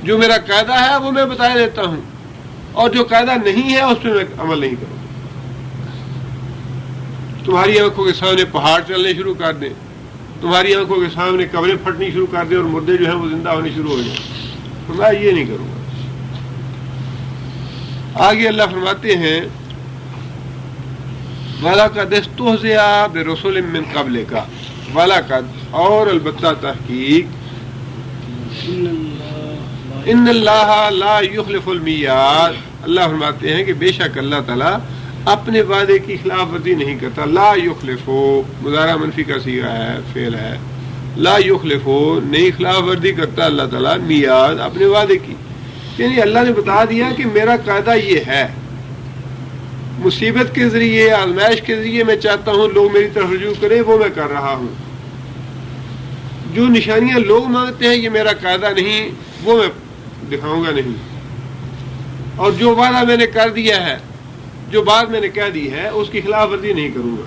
جو میرا قاعدہ ہے وہ میں بتا دیتا ہوں، اور جو قاعدہ نہیں ہے اس پہ میں عمل نہیں کروں گا۔ تمہاری آنکھوں کے سامنے پہاڑ چلنے شروع کر دیں، تمہاری آنکھوں کے سامنے قبریں پھٹنی شروع کر دیں اور مردے جو ہیں وہ زندہ ہونے شروع ہو جائیں، تو میں یہ نہیں کروں گا۔ آگے اللہ فرماتے ہیں وَلَقَدِ اسْتُهْزِئَ بِرُسُلٍ مِّن قَبْلِكَ، وَلَقَدْ اور البتہ تحقیق، ان اللہ لا یخلف المیعاد، اللہ فرماتے ہیں کہ بے شک اللہ تعالیٰ اپنے وعدے کی خلاف ورزی نہیں کرتا۔ لا یخلف مضارع منفی کا صیغہ ہے، فعل ہے، لا یخلف نہیں خلاف ورزی کرتا اللہ تعالیٰ میعاد اپنے وعدے کی، یعنی اللہ نے بتا دیا کہ میرا قاعدہ یہ ہے، مصیبت کے ذریعے، آزمائش کے ذریعے میں چاہتا ہوں لوگ میری طرف رجوع کریں، وہ میں کر رہا ہوں۔ جو نشانیاں لوگ مانگتے ہیں یہ میرا قاعدہ نہیں، وہ میں دکھاؤں گا نہیں، اور جو وعدہ میں نے کر دیا ہے، جو بات میں نے کہہ دی ہے، اس کی خلاف ورزی نہیں کروں گا۔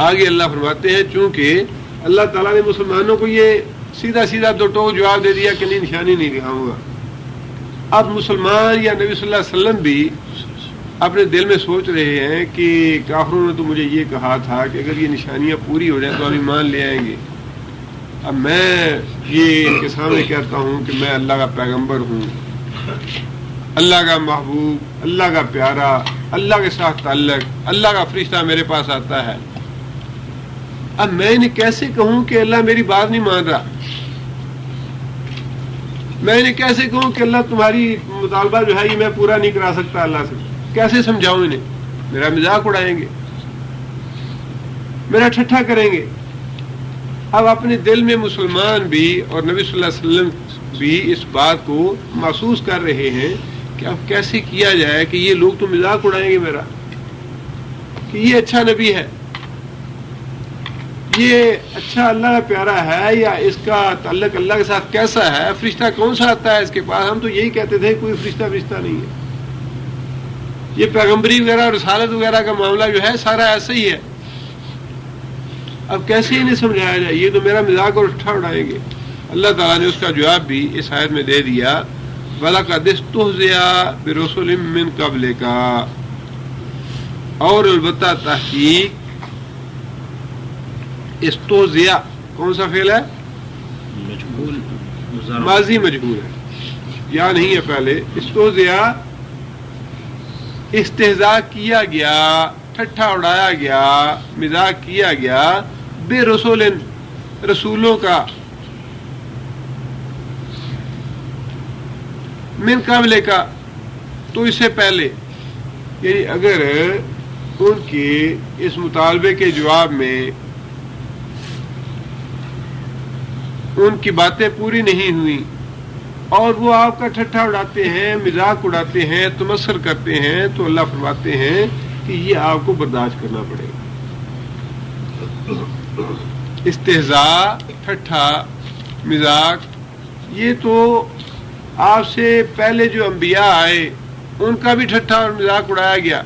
آگے اللہ فرماتے ہیں چونکہ اللہ تعالیٰ نے مسلمانوں کو یہ سیدھا سیدھا دو ٹوک جواب دے دیا کہ نہیں، نشانی نہیں دکھاؤں گا، اب مسلمان یا نبی صلی اللہ علیہ وسلم بھی اپنے دل میں سوچ رہے ہیں کہ کافروں نے تو مجھے یہ کہا تھا کہ اگر یہ نشانیاں پوری ہو جائیں تو ہم ایمان لے آئیں گے. اب میں یہ ان کے سامنے کہتا ہوں کہ میں اللہ کا پیغمبر ہوں، اللہ کا محبوب، اللہ کا پیارا، اللہ کے ساتھ تعلق، اللہ کا فرشتہ میرے پاس آتا ہے. اب میں انہیں کیسے کہوں کہ اللہ میری بات نہیں مان رہا؟ میں انہیں کیسے کہوں کہ اللہ تمہاری مطالبہ جو ہے یہ میں پورا نہیں کرا سکتا اللہ سے؟ کیسے سمجھاؤں انہیں؟ میرا مذاق اڑائیں گے، میرا ٹھٹھا کریں گے. اب اپنے دل میں مسلمان بھی اور نبی صلی اللہ علیہ وسلم بھی اس بات کو محسوس کر رہے ہیں کہ اب کیسے کیا جائے کہ یہ لوگ تو مذاق اڑائیں گے میرا، کہ یہ اچھا نبی ہے، یہ اچھا اللہ کا پیارا ہے، یا اس کا تعلق اللہ کے ساتھ کیسا ہے، فرشتہ کون سا آتا ہے اس کے پاس؟ ہم تو یہی کہتے تھے کوئی فرشتہ نہیں ہے. یہ پیغمبری وغیرہ اور رسالت وغیرہ کا معاملہ جو ہے سارا ایسا ہی ہے. اب کیسے انہیں سمجھایا جائے؟ یہ تو میرا مذاق اور ٹھٹھا اڑائیں گے. اللہ تعالیٰ نے اس کا جواب بھی اس آیت میں دے دیا، وَلَقَدِ اسْتُهْزِئَ بِرُسُلٍ مِّن قَبْلِكَ، اور البتہ تحقیق استہزیٰ کون سا فعل ہے؟ ماضی مجہول ہے، یا نہیں ہے پہلے. استہزیٰ استہزاء کیا گیا، ٹھٹھا اڑایا گیا، مذاق کیا گیا، بے رسول رسولوں کا، من قبل کا تو اس سے پہلے. یعنی اگر ان کے اس مطالبے کے جواب میں ان کی باتیں پوری نہیں ہوئی اور وہ آپ کا ٹھٹھا اڑاتے ہیں، مذاق اڑاتے ہیں، تمسخر کرتے ہیں، تو اللہ فرماتے ہیں کہ یہ آپ کو برداشت کرنا پڑے گا. استہزاء، ٹھٹھا، مذاق، یہ تو آپ سے پہلے جو انبیاء آئے ان کا بھی ٹھٹھا اور مذاق اڑایا گیا.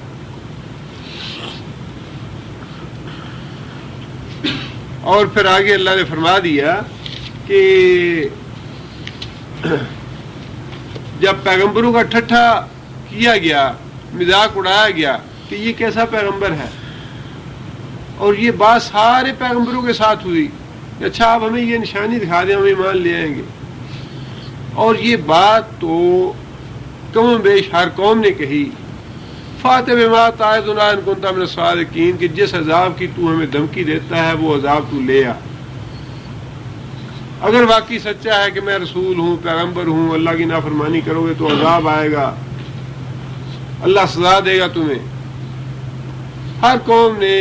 اور پھر آگے اللہ نے فرما دیا کہ جب پیغمبروں کا ٹھٹھا کیا گیا، مذاق اڑایا گیا کہ یہ کیسا پیغمبر ہے، اور یہ بات سارے پیغمبروں کے ساتھ ہوئی، اچھا آپ ہمیں یہ نشانی دکھا دیں ہم ایمان لے آئیں گے. اور یہ بات تو کم بیش ہر قوم نے کہی، فاتح بما تعظنا ان کنت من الصادقین، کہ جس عذاب کی تو ہمیں دھمکی دیتا ہے وہ عذاب تو لے آ. اگر واقعی سچا ہے کہ میں رسول ہوں، پیغمبر ہوں، اللہ کی نافرمانی کرو گے تو عذاب آئے گا، اللہ سزا دے گا تمہیں. ہر قوم نے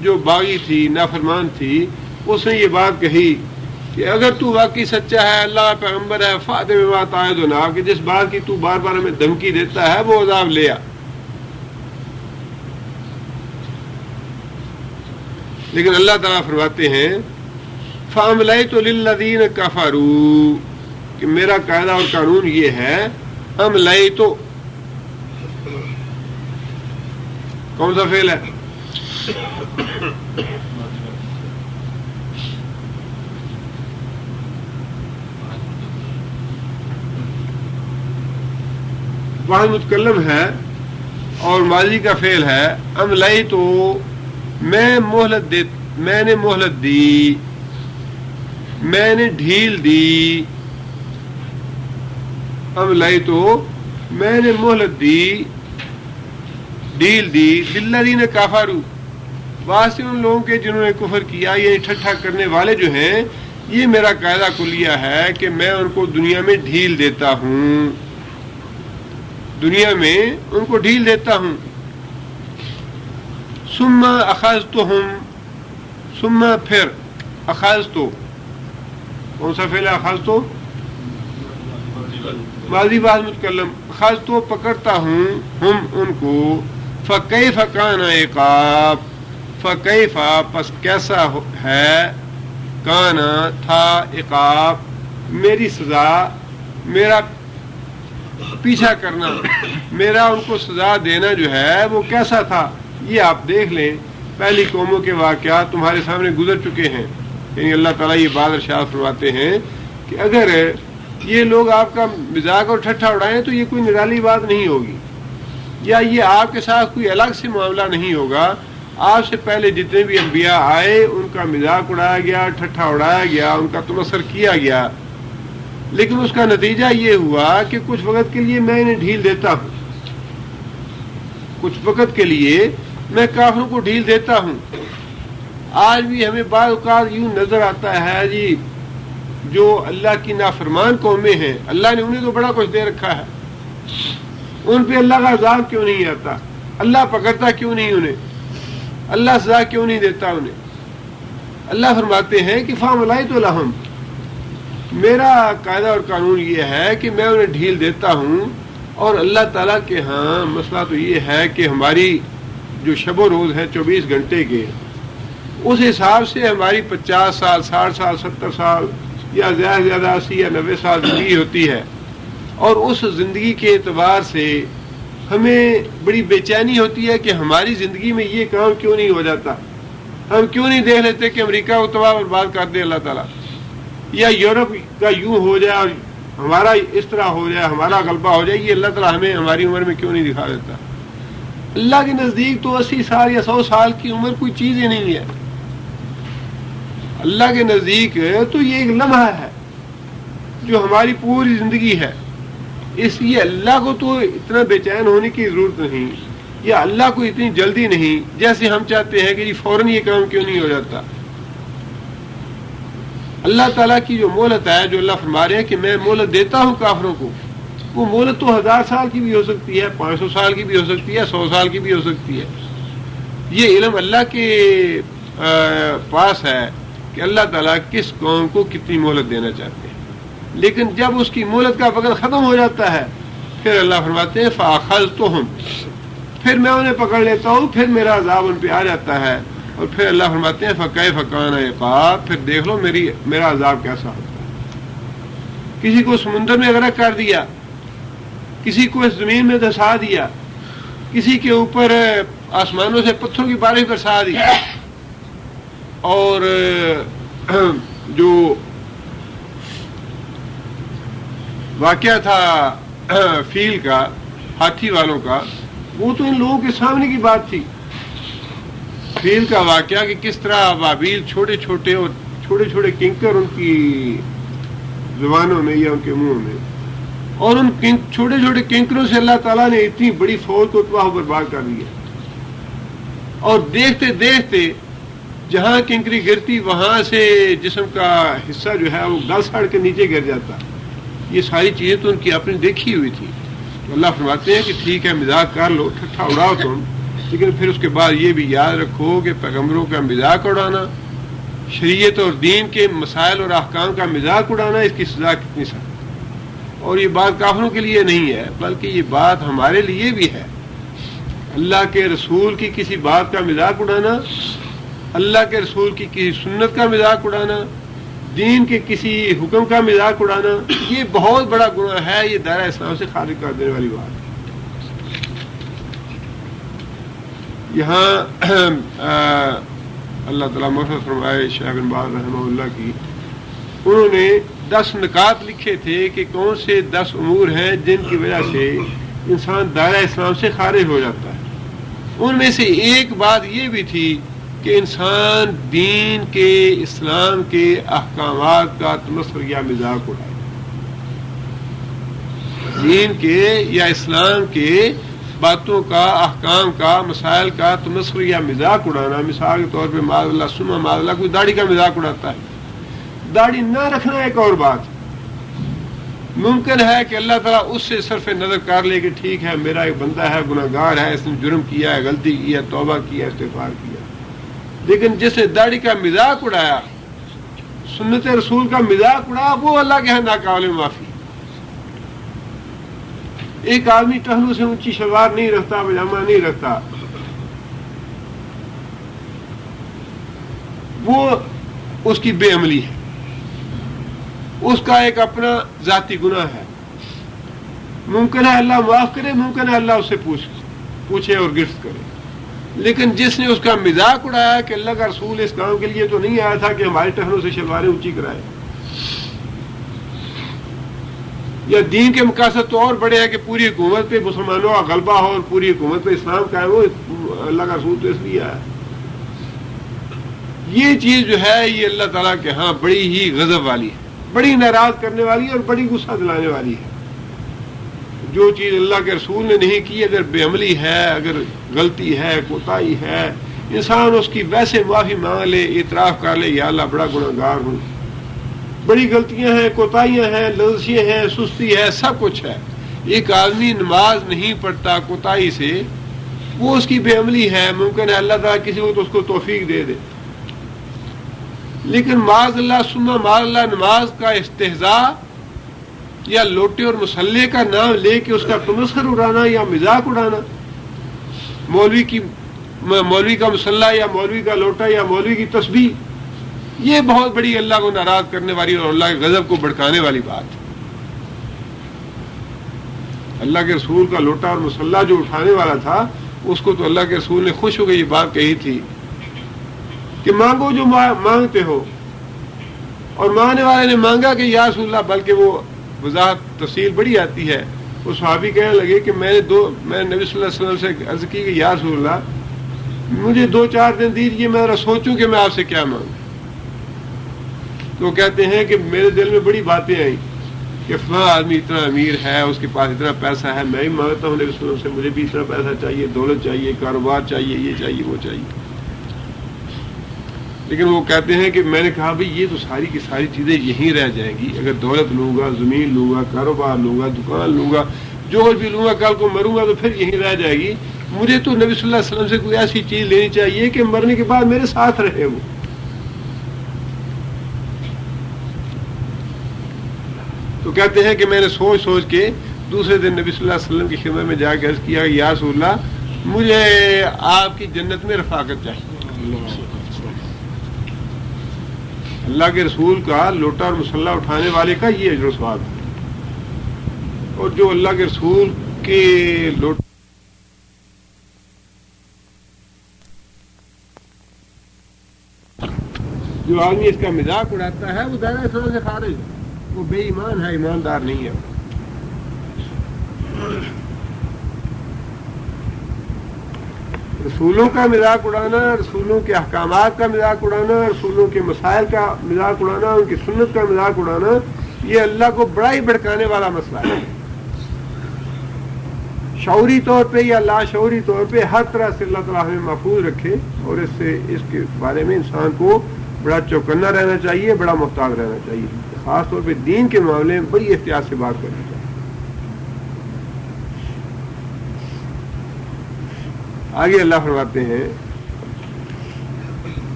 جو باغی تھی، نافرمان تھی، اس نے یہ بات کہی کہ اگر تو واقعی سچا ہے، اللہ کا پیغمبر ہے، فاتح بما تعظنا، کہ جس بات کی تو بار بار ہمیں دھمکی دیتا ہے وہ عذاب لے آ. لیکن اللہ تعالیٰ فرماتے ہیں فَأَمْلَيْتُ لِلَّذِينَ كَفَرُوا، کہ میرا قاعدہ اور قانون یہ ہے، أَمْلَيْتُ کون سا فعل ہے؟ وہاں متکلم ہے اور ماضی کا فعل ہے. أَمْلَيْتُ میں نے مہلت دی، میں نے ڈھیل دی. أَمْلَيْتُ میں نے مہلت دی، ڈھیل دی، لِلَّذِينَ كَفَرُوا، واسطے ان لوگوں کے جنہوں نے کفر کیا. یہ ٹھٹھا کرنے والے جو ہیں، یہ میرا قاعدہ کلیہ ہے کہ میں ان کو دنیا میں ڈھیل دیتا ہوں، دنیا میں ان کو ڈھیل دیتا ہوں. ثم اخذتهم، ثم پھر، اخذت کون سا فعل ہے؟ اخذت ماضی بعد متکلم، اخذت پکڑتا ہوں ہم ان کو. فکیف کان عقاب، فکیف پس کیسا ہے، کان تھا، عقاب میری سزا، میرا پیچھا کرنا، میرا ان کو سزا دینا جو ہے وہ کیسا تھا. یہ آپ دیکھ لیں، پہلی قوموں کے واقعات تمہارے سامنے گزر چکے ہیں. یعنی اللہ تعالیٰ یہ بات ارشاد فرماتے ہیں کہ اگر یہ لوگ آپ کا مذاق اور ٹھٹھا اڑائیں تو یہ کوئی نرالی بات نہیں ہوگی. یا یہ آپ کے ساتھ کوئی الگ سے معاملہ نہیں ہوگا. آپ سے پہلے جتنے بھی انبیاء آئے ان کا مذاق اڑایا گیا, ٹھٹھا اڑایا گیا, ان کا تمسخر کیا گیا, لیکن اس کا نتیجہ یہ ہوا کہ کچھ وقت کے لیے میں انہیں ڈھیل دیتا ہوں, کچھ وقت کے لیے میں کافروں کو ڈھیل دیتا ہوں. آج بھی ہمیں بعض اوقات یوں نظر آتا ہے جی جو اللہ کی نافرمان قومیں ہیں, اللہ نے انہیں تو بڑا کچھ دے رکھا ہے, ان پہ اللہ کا عذاب کیوں نہیں آتا, اللہ پکڑتا کیوں نہیں انہیں, اللہ سزا کیوں نہیں دیتا انہیں. اللہ فرماتے ہیں کہ فَأَمْلَيْتُ لَهُمْ, میرا قاعدہ اور قانون یہ ہے کہ میں انہیں ڈھیل دیتا ہوں. اور اللہ تعالیٰ کے ہاں مسئلہ تو یہ ہے کہ ہماری جو شب و روز ہے 24 گھنٹے کے, اس حساب سے ہماری 50 سال 60 سال 70 سال یا زیادہ سے زیادہ 80 یا 90 سال زندگی ہوتی ہے. اور اس زندگی کے اعتبار سے ہمیں بڑی بے چینی ہوتی ہے کہ ہماری زندگی میں یہ کام کیوں نہیں ہو جاتا. ہم کیوں نہیں دیکھ لیتے کہ امریکہ کو تباہ برباد کر دے اللہ تعالیٰ, یا یورپ کا یوں ہو جائے اور ہمارا اس طرح ہو جائے, ہمارا غلبہ ہو جائے. یہ اللہ تعالیٰ ہمیں ہماری عمر میں کیوں نہیں دکھا دیتا. اللہ کے نزدیک تو 80 سال یا 100 سال کی عمر کوئی چیز ہی نہیں ہے. اللہ کے نزدیک تو یہ ایک لمحہ ہے جو ہماری پوری زندگی ہے. اس لیے اللہ کو تو اتنا بے چین ہونے کی ضرورت نہیں, یا اللہ کو اتنی جلدی نہیں جیسے ہم چاہتے ہیں کہ جی فوراً یہ کام کیوں نہیں ہو جاتا. اللہ تعالیٰ کی جو مہلت ہے, جو اللہ فرما رہے ہیں کہ میں مہلت دیتا ہوں کافروں کو, وہ مہلت تو 1000 سال کی بھی ہو سکتی ہے, 500 سال کی بھی ہو سکتی ہے, 100 سال کی بھی ہو سکتی ہے. یہ علم اللہ کے پاس ہے کہ اللہ تعالیٰ کس قوم کو کتنی مہلت دینا چاہتے ہیں. لیکن جب اس کی مہلت کا وقت ختم ہو جاتا ہے پھر اللہ فرماتے ہیں فَأَخَذْتُهُمْ, پھر میں انہیں پکڑ لیتا ہوں, پھر میرا عذاب ان پہ آ جاتا ہے. اور پھر اللہ فرماتے ہیں فَكَيْفَ كَانَ عِقَابِ, پھر دیکھ لو میرا عذاب کیسا ہوتا ہے. کسی کو سمندر میں غرق کر دیا, کسی کو اس زمین میں دھسا دیا, کسی کے اوپر آسمانوں سے پتھروں کی بارش برسا دی. اور جو واقعہ تھا فیل کا, ہاتھی والوں کا, وہ تو ان لوگوں کے سامنے کی بات تھی. فیل کا واقعہ کہ کس طرح بابیل چھوٹے چھوٹے کنکر ان کی زبانوں میں یا ان کے منہوں میں, اور ان چھوٹے چھوٹے کنکروں سے اللہ تعالیٰ نے اتنی بڑی فوج کو تباہ و برباد کر دیا. اور دیکھتے دیکھتے جہاں کنکری گرتی وہاں سے جسم کا حصہ جو ہے وہ گل سڑ کے نیچے گر جاتا. یہ ساری چیزیں تو ان کی اپنی دیکھی ہوئی تھی. اللہ فرماتے ہیں کہ ٹھیک ہے مذاق کر لو, ٹھٹھا اڑاؤ تم, لیکن پھر اس کے بعد یہ بھی یاد رکھو کہ پیغمبروں کا مذاق اڑانا, شریعت اور دین کے مسائل اور احکام کا مذاق اڑانا, اس کی سزا کتنی سخت. اور یہ بات کافروں کے لیے نہیں ہے بلکہ یہ بات ہمارے لیے بھی ہے. اللہ کے رسول کی کسی بات کا مذاق اڑانا, اللہ کے رسول کی کسی سنت کا مذاق اڑانا, دین کے کسی حکم کا مذاق اڑانا, یہ بہت بڑا گناہ ہے. یہ دائرہ اسلام سے خارج کر دینے والی بات ہے. یہاں اللہ تعالیٰ مغفرت فرمائے شیخ بن باز رحمہ اللہ کی, انہوں نے 10 نکات لکھے تھے کہ کون سے 10 امور ہیں جن کی وجہ سے انسان دائرہ اسلام سے خارج ہو جاتا ہے. ان میں سے ایک بات یہ بھی تھی کہ انسان دین کے اسلام کے احکامات کا تمسخر یا مذاق اڑائے. دین کے یا اسلام کے باتوں کا, احکام کا, مسائل کا تمسخر یا مذاق اڑانا. مثال کے طور پہ معاذ اللہ سما معاذ اللہ کوئی داڑھی کا مذاق اڑاتا ہے. داڑھی نہ رکھنا ایک اور بات. ممکن ہے کہ اللہ تعالیٰ اس سے صرف نظر کر لے کہ ٹھیک ہے میرا ایک بندہ ہے, گناہ گار ہے, اس نے جرم کیا ہے, غلطی کی ہے, توبہ کیا, استغفار کیا. لیکن جس نے داڑھی کا مذاق اڑایا, سنت رسول کا مذاق اڑایا, وہ اللہ کے ہاں ناقابل معافی. ایک آدمی ٹہلو سے اونچی شلوار نہیں رکھتا, پاجامہ نہیں رکھتا, وہ اس کی بے عملی ہے, اس کا ایک اپنا ذاتی گناہ ہے. ممکن ہے اللہ معاف کرے, ممکن ہے اللہ اس سے پوچھے اور گرفت کرے. لیکن جس نے اس کا مذاق اڑایا کہ اللہ کا رسول اس کام کے لیے تو نہیں آیا تھا کہ ہمارے ٹہنوں سے شلواریں اونچی کرائے, یا دین کے مقاصد تو اور بڑے ہیں کہ پوری حکومت پہ مسلمانوں کا غلبہ ہو اور پوری حکومت پہ اسلام قائم ہو، اللہ کا رسول تو اس لیے آیا۔ یہ چیز جو ہے یہ اللہ تعالیٰ کے ہاں بڑی ہی غضب والی ہے، بڑی ناراض کرنے والی ہے اور بڑی غصہ دلانے والی ہے۔ جو چیز اللہ کے رسول نے نہیں کی، اگر بے عملی ہے، اگر غلطی ہے، کوتاہی ہے، انسان اس کی ویسے معافی مانگ لے، اعتراف کر لے، یا اللہ بڑا گناہ گار ہوں، بڑی غلطیاں ہیں، کوتاہیاں ہیں، لغزشیں ہیں، سستی ہے، سب کچھ ہے۔ ایک آدمی نماز نہیں پڑھتا کوتاہی سے، وہ اس کی بے عملی ہے، ممکن ہے اللہ تعالیٰ کسی وقت اس کو توفیق دے دے، لیکن معاذ اللہ ثم معاذ اللہ نماز کا استہزاء یا لوٹے اور مسلح کا نام لے کے اس کا تمسخر اڑانا یا مذاق اڑانا، مولوی کا مسلح یا مولوی کا لوٹا یا مولوی کی تسبیح، یہ بہت بڑی اللہ کو ناراض کرنے والی اور اللہ کے غضب کو بھڑکانے والی بات ہے۔ اللہ کے رسول کا لوٹا اور مسلح جو اٹھانے والا تھا، اس کو تو اللہ کے رسول نے خوش ہو کے یہ بات کہی تھی کہ مانگو جو مانگتے ہو، اور مانگنے والے نے مانگا کہ یا رسول اللہ، بلکہ وہ وضاحت تفصیل بڑی آتی ہے۔ وہ صحابی کہنے لگے کہ میں نے نبی صلی اللہ علیہ وسلم سے عرض کی کہ یا رسول اللہ مجھے 2-4 دن دیجیے، میں ذرا سوچوں کہ میں آپ سے کیا مانگوں۔ تو کہتے ہیں کہ میرے دل میں بڑی باتیں آئیں کہ فلاں آدمی اتنا امیر ہے، اس کے پاس اتنا پیسہ ہے، میں بھی مانگتا ہوں نبی صلی اللہ علیہ وسلم سے مجھے بھی اتنا پیسہ چاہیے، دولت چاہیے، کاروبار چاہیے، یہ چاہیے، وہ چاہیے۔ لیکن وہ کہتے ہیں کہ میں نے کہا بھئی یہ تو ساری کی ساری چیزیں یہیں رہ جائیں گی، اگر دولت لوں گا، زمین لوں گا، کاروبار لوں گا، دکان لوں گا، جو کچھ بھی لوں گا، کل کو مروں گا تو پھر یہیں رہ جائے گی۔ مجھے تو نبی صلی اللہ علیہ وسلم سے کوئی ایسی چیز لینی چاہیے کہ مرنے کے بعد میرے ساتھ رہے وہ۔ تو کہتے ہیں کہ میں نے سوچ سوچ کے دوسرے دن نبی صلی اللہ علیہ وسلم کی خدمت میں جا کے عرض کیا کہ یا رسول اللہ مجھے آپ کی جنت میں رفاقت چاہیے۔ اللہ کے رسول کا لوٹا اور مسلح اٹھانے والے کا یہ اجر و ثواب ہے، اور جو اللہ کے رسول کے لوٹا جو آدمی اس کا مذاق اڑاتا ہے وہ دائرہ اسلام سے خارج ہے، وہ بے ایمان ہے، ایماندار نہیں ہے۔ رسولوں کا مذاق اڑانا، رسولوں کے احکامات کا مذاق اڑانا، رسولوں کے مسائل کا مذاق اڑانا، ان کی سنت کا مذاق اڑانا، یہ اللہ کو بڑا ہی بھڑکانے والا مسئلہ ہے۔ شعوری طور پہ یا لاشعوری طور پہ ہر طرح سے اللہ تعالیٰ ہمیں محفوظ رکھے، اور اس کے بارے میں انسان کو بڑا چوکنا رہنا چاہیے، بڑا محتاط رہنا چاہیے، خاص طور پہ دین کے معاملے میں بڑی احتیاط سے بات کرنی چاہیے۔ آگے اللہ فرماتے ہیں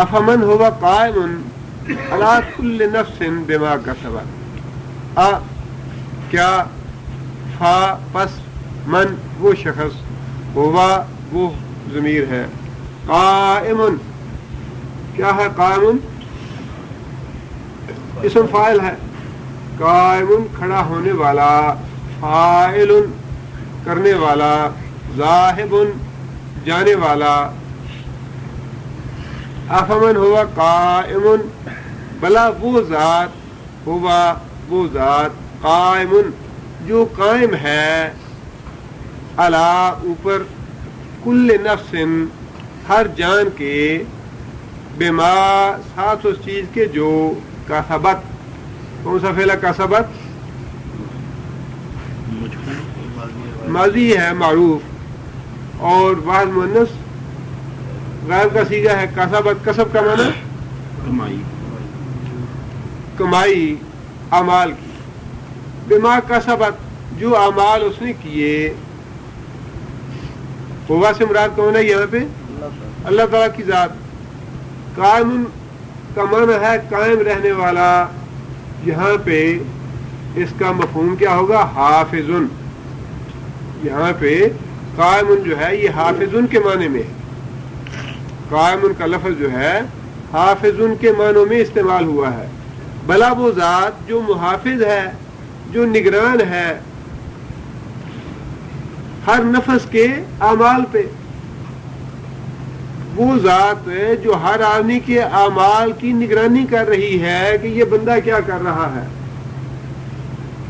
افمن ہوا قائم علی کل نفس بما کسبت، کیا فا پس من وہ شخص، ہوا وہ ضمیر ہے، قائم کیا ہے، قائم اسم فاعل ہے، قائم کھڑا ہونے والا، فاعل کرنے والا، ذاہب جانے والا۔ افمن ہوا قائم، بلا وہ ذات، ہوا وہ ذات، قائم جو قائم ہے، علا اوپر، کل نفس ہر جان کے، بما ساتھ اس چیز کے جو، کسبت کون سا فعل ہے، کسبت ماضی ہے معروف، اور واحد مؤنث غائب کا صیغہ ہے کسبت، کسب کا معنی کمائی، اعمال کی، بما کسبت جو اعمال اس نے کیے۔ ہوا سے مراد کون ہے یہاں پہ، اللہ تعالیٰ کی ذات۔ قائم کا معنی ہے قائم رہنے والا، یہاں پہ اس کا مفہوم کیا ہوگا، حافظ۔ یہاں پہ قائم جو ہے یہ حافظ کے معنی میں ہے، قائم کا لفظ جو ہے حافظ کے معنوں میں استعمال ہوا ہے، بلا وہ ذات جو محافظ ہے، جو نگران ہے ہر نفس کے اعمال پہ، وہ ذات جو ہر آدمی کے اعمال کی نگرانی کر رہی ہے کہ یہ بندہ کیا کر رہا ہے،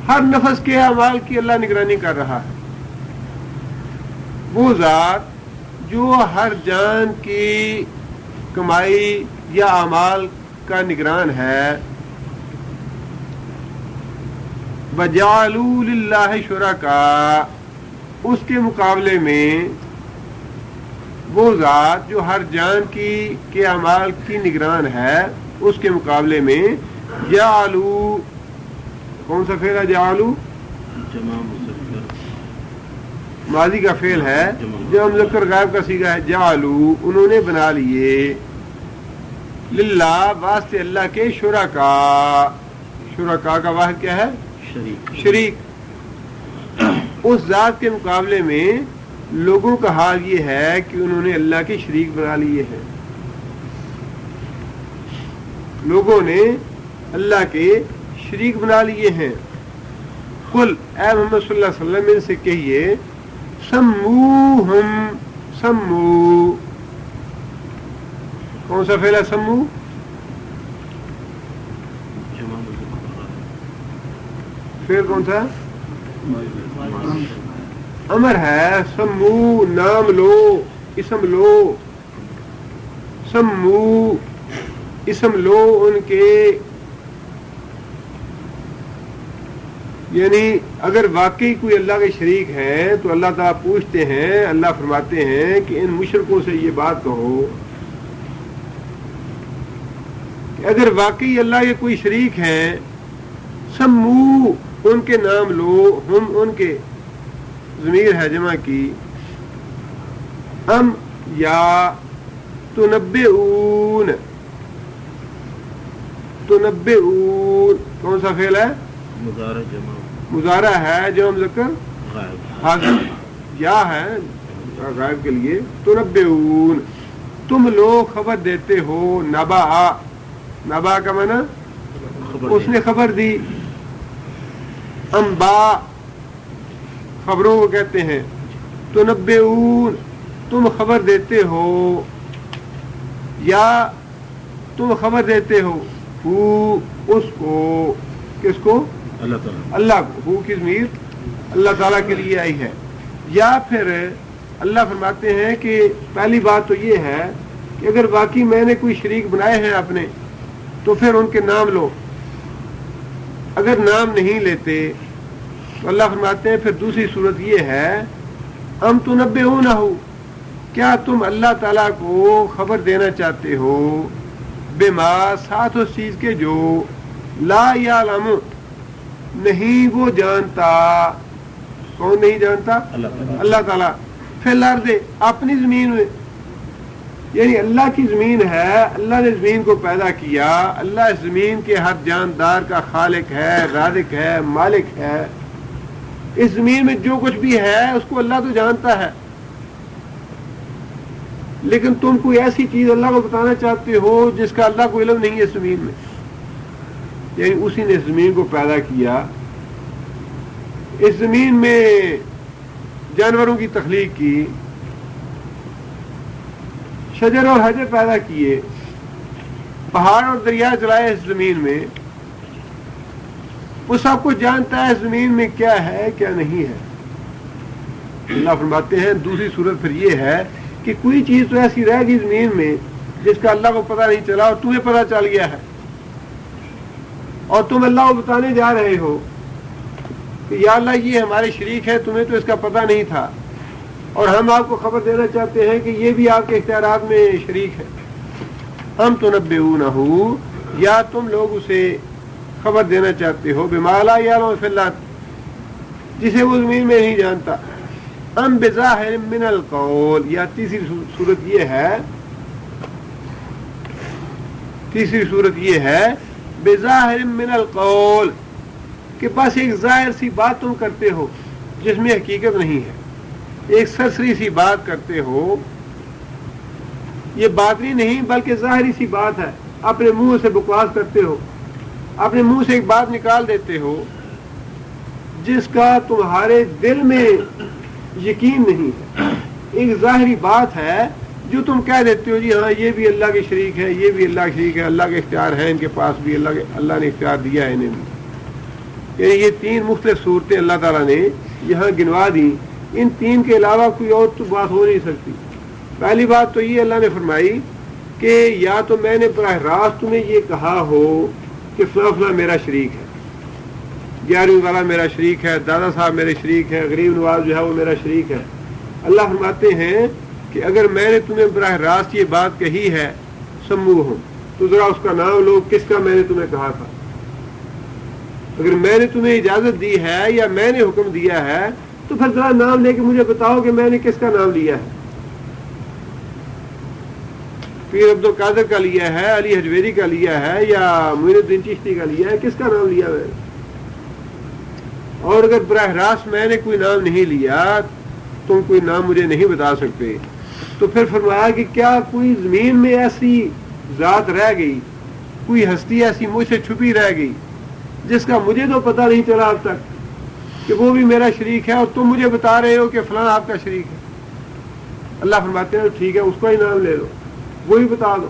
ہر نفس کے اعمال کی اللہ نگرانی کر رہا ہے. وہ ذات جو ہر جان کی کمائی یا اعمال کا نگران ہے. وَجَعَلُوا لِلَّهِ شُرَكَاءَ، اس کے مقابلے میں وہ ذات جو ہر جان کے اعمال کی نگران ہے، اس کے مقابلے میں جعلوا، کون سا فعل ہے جعلوا؟ ماضی کا فعل ہے، جو مذکر غائب کا صیغہ ہے. جعلوا، انہوں نے بنا لیے، للہ، واسطے اللہ کے، شرکاء، شرکاء کا واحد کیا ہے؟ شریک. اس ذات کے مقابلے میں لوگوں کا حال یہ ہے کہ انہوں نے اللہ کے شریک بنا لیے ہیں. لوگوں نے اللہ کے شریک بنا لیے ہیں. قل، اے محمد صلی اللہ علیہ وسلم ان سے کہیے، سموہم، سمو، کون سا فعل ہے سمو؟ فعل کون سا؟ امر ہے. سمو، نام لو، اسم لو. سمو، اسم لو ان کے. یعنی اگر واقعی کوئی اللہ کے شریک ہیں تو اللہ تعالیٰ پوچھتے ہیں، اللہ فرماتے ہیں کہ ان مشرکوں سے یہ بات کہو کہ اگر واقعی اللہ کے کوئی شریک ہیں، سمو، ان کے نام لو، ہم ان کے ضمیر ہے جمع کی، ہم یا تنبئون، تنبئون کون سا فعل ہے؟ مضارع ہے جو مذکر حاضر، یا ہے غائب کے لیے. تنبئون، تم لوگ خبر دیتے ہو. نبا، نبا کا معنی اس نے خبر دی. انباء، خبروں کو کہتے ہیں. تنبئون، تم خبر دیتے ہو، یا تم خبر دیتے ہو، ہو، اس کو، کس کو؟ اللہ تعالیٰ. اللہ کو، ہو کی ضمیر اللہ تعالیٰ کے لیے آئی ہے. یا پھر اللہ فرماتے ہیں کہ پہلی بات تو یہ ہے کہ اگر واقعی میں نے کوئی شریک بنائے ہیں اپنے تو پھر ان کے نام لو. اگر نام نہیں لیتے تو اللہ فرماتے ہیں پھر دوسری صورت یہ ہے، ام تنبئونہ، کیا تم اللہ تعالیٰ کو خبر دینا چاہتے ہو، بما، ساتھ اس چیز کے جو لا یعلم، نہیں وہ جانتا. کون نہیں جانتا؟ اللہ تعالیٰ. فی الارض، اپنی زمین میں. یعنی اللہ کی زمین ہے، اللہ نے زمین کو پیدا کیا، اللہ اس زمین کے ہر جاندار کا خالق ہے، رازق ہے، مالک ہے. اس زمین میں جو کچھ بھی ہے اس کو اللہ تو جانتا ہے، لیکن تم کوئی ایسی چیز اللہ کو بتانا چاہتے ہو جس کا اللہ کو علم نہیں ہے اس زمین میں. یعنی اسی نے زمین کو پیدا کیا، اس زمین میں جانوروں کی تخلیق کی، شجر اور حجر پیدا کیے، پہاڑ اور دریا چلائے اس زمین میں. وہ سب کچھ جانتا ہے اس زمین میں کیا ہے کیا نہیں ہے. اللہ فرماتے ہیں دوسری صورت پھر یہ ہے کہ کوئی چیز تو ایسی رہ گئی زمین میں جس کا اللہ کو پتہ نہیں چلا اور تمہیں پتہ چل گیا ہے، اور تم اللہ کو بتانے جا رہے ہو کہ یا اللہ یہ ہمارے شریک ہے، تمہیں تو اس کا پتہ نہیں تھا، اور ہم آپ کو خبر دینا چاہتے ہیں کہ یہ بھی آپ کے اختیارات میں شریک ہے. ہم تنبئونہ، یا تم لوگ اسے خبر دینا چاہتے ہو، بما لا یعلم فی الارض، جسے وہ زمین میں نہیں جانتا. ام بظاہر من القول، یا تیسری صورت یہ ہے بظاہر من القول، کہ بس ایک ظاہر سی بات تم کرتے ہو جس میں حقیقت نہیں ہے، ایک سرسری سی بات کرتے ہو. یہ باطنی نہیں بلکہ ظاہری سی بات ہے. اپنے منہ سے بکواس کرتے ہو، اپنے منہ سے ایک بات نکال دیتے ہو جس کا تمہارے دل میں یقین نہیں ہے. ایک ظاہری بات ہے جو تم کہہ دیتے ہو جی ہاں یہ بھی اللہ کے شریک ہے، یہ بھی اللہ کے شریک ہے، اللہ کے اختیار ہے ان کے پاس بھی، اللہ نے اختیار دیا ہے انہیں بھی. یعنی یہ 3 مختلف صورتیں اللہ تعالیٰ نے یہاں گنوا دی. ان 3 کے علاوہ کوئی اور تو بات ہو نہیں سکتی. پہلی بات تو یہ اللہ نے فرمائی کہ یا تو میں نے براہ راست تمہیں یہ کہا ہو کہ فلاں فلاں میرا شریک ہے، 11ویں والا میرا شریک ہے، دادا صاحب میرے شریک ہے، غریب نواز جو ہے وہ میرا شریک ہے. اللہ فرماتے ہیں کہ اگر میں نے تمہیں براہ راست یہ بات کہی ہے سموہم، تو ذرا اس کا نام لو کس کا میں نے تمہیں کہا تھا. اگر میں نے تمہیں اجازت دی ہے یا میں نے حکم دیا ہے تو پھر ذرا نام لے کے مجھے بتاؤ کہ میں نے کس کا نام لیا ہے. پیر عبد القادر کا لیا ہے، علی حجویری کا لیا ہے، یا معین الدین چشتی کا لیا ہے، کس کا نام لیا میں نے؟ اور اگر براہ راست میں نے کوئی نام نہیں لیا، تم کوئی نام مجھے نہیں بتا سکتے، تو پھر فرمایا کہ کیا کوئی زمین میں ایسی ذات رہ گئی، کوئی ہستی ایسی مجھ سے چھپی رہ گئی جس کا مجھے تو پتہ نہیں چلا اب تک کہ وہ بھی میرا شریک ہے، اور تم مجھے بتا رہے ہو کہ فلاں آپ کا شریک ہے. اللہ فرماتے ہیں ٹھیک ہے اس کا ہی نام لے لو، وہی بتا دو.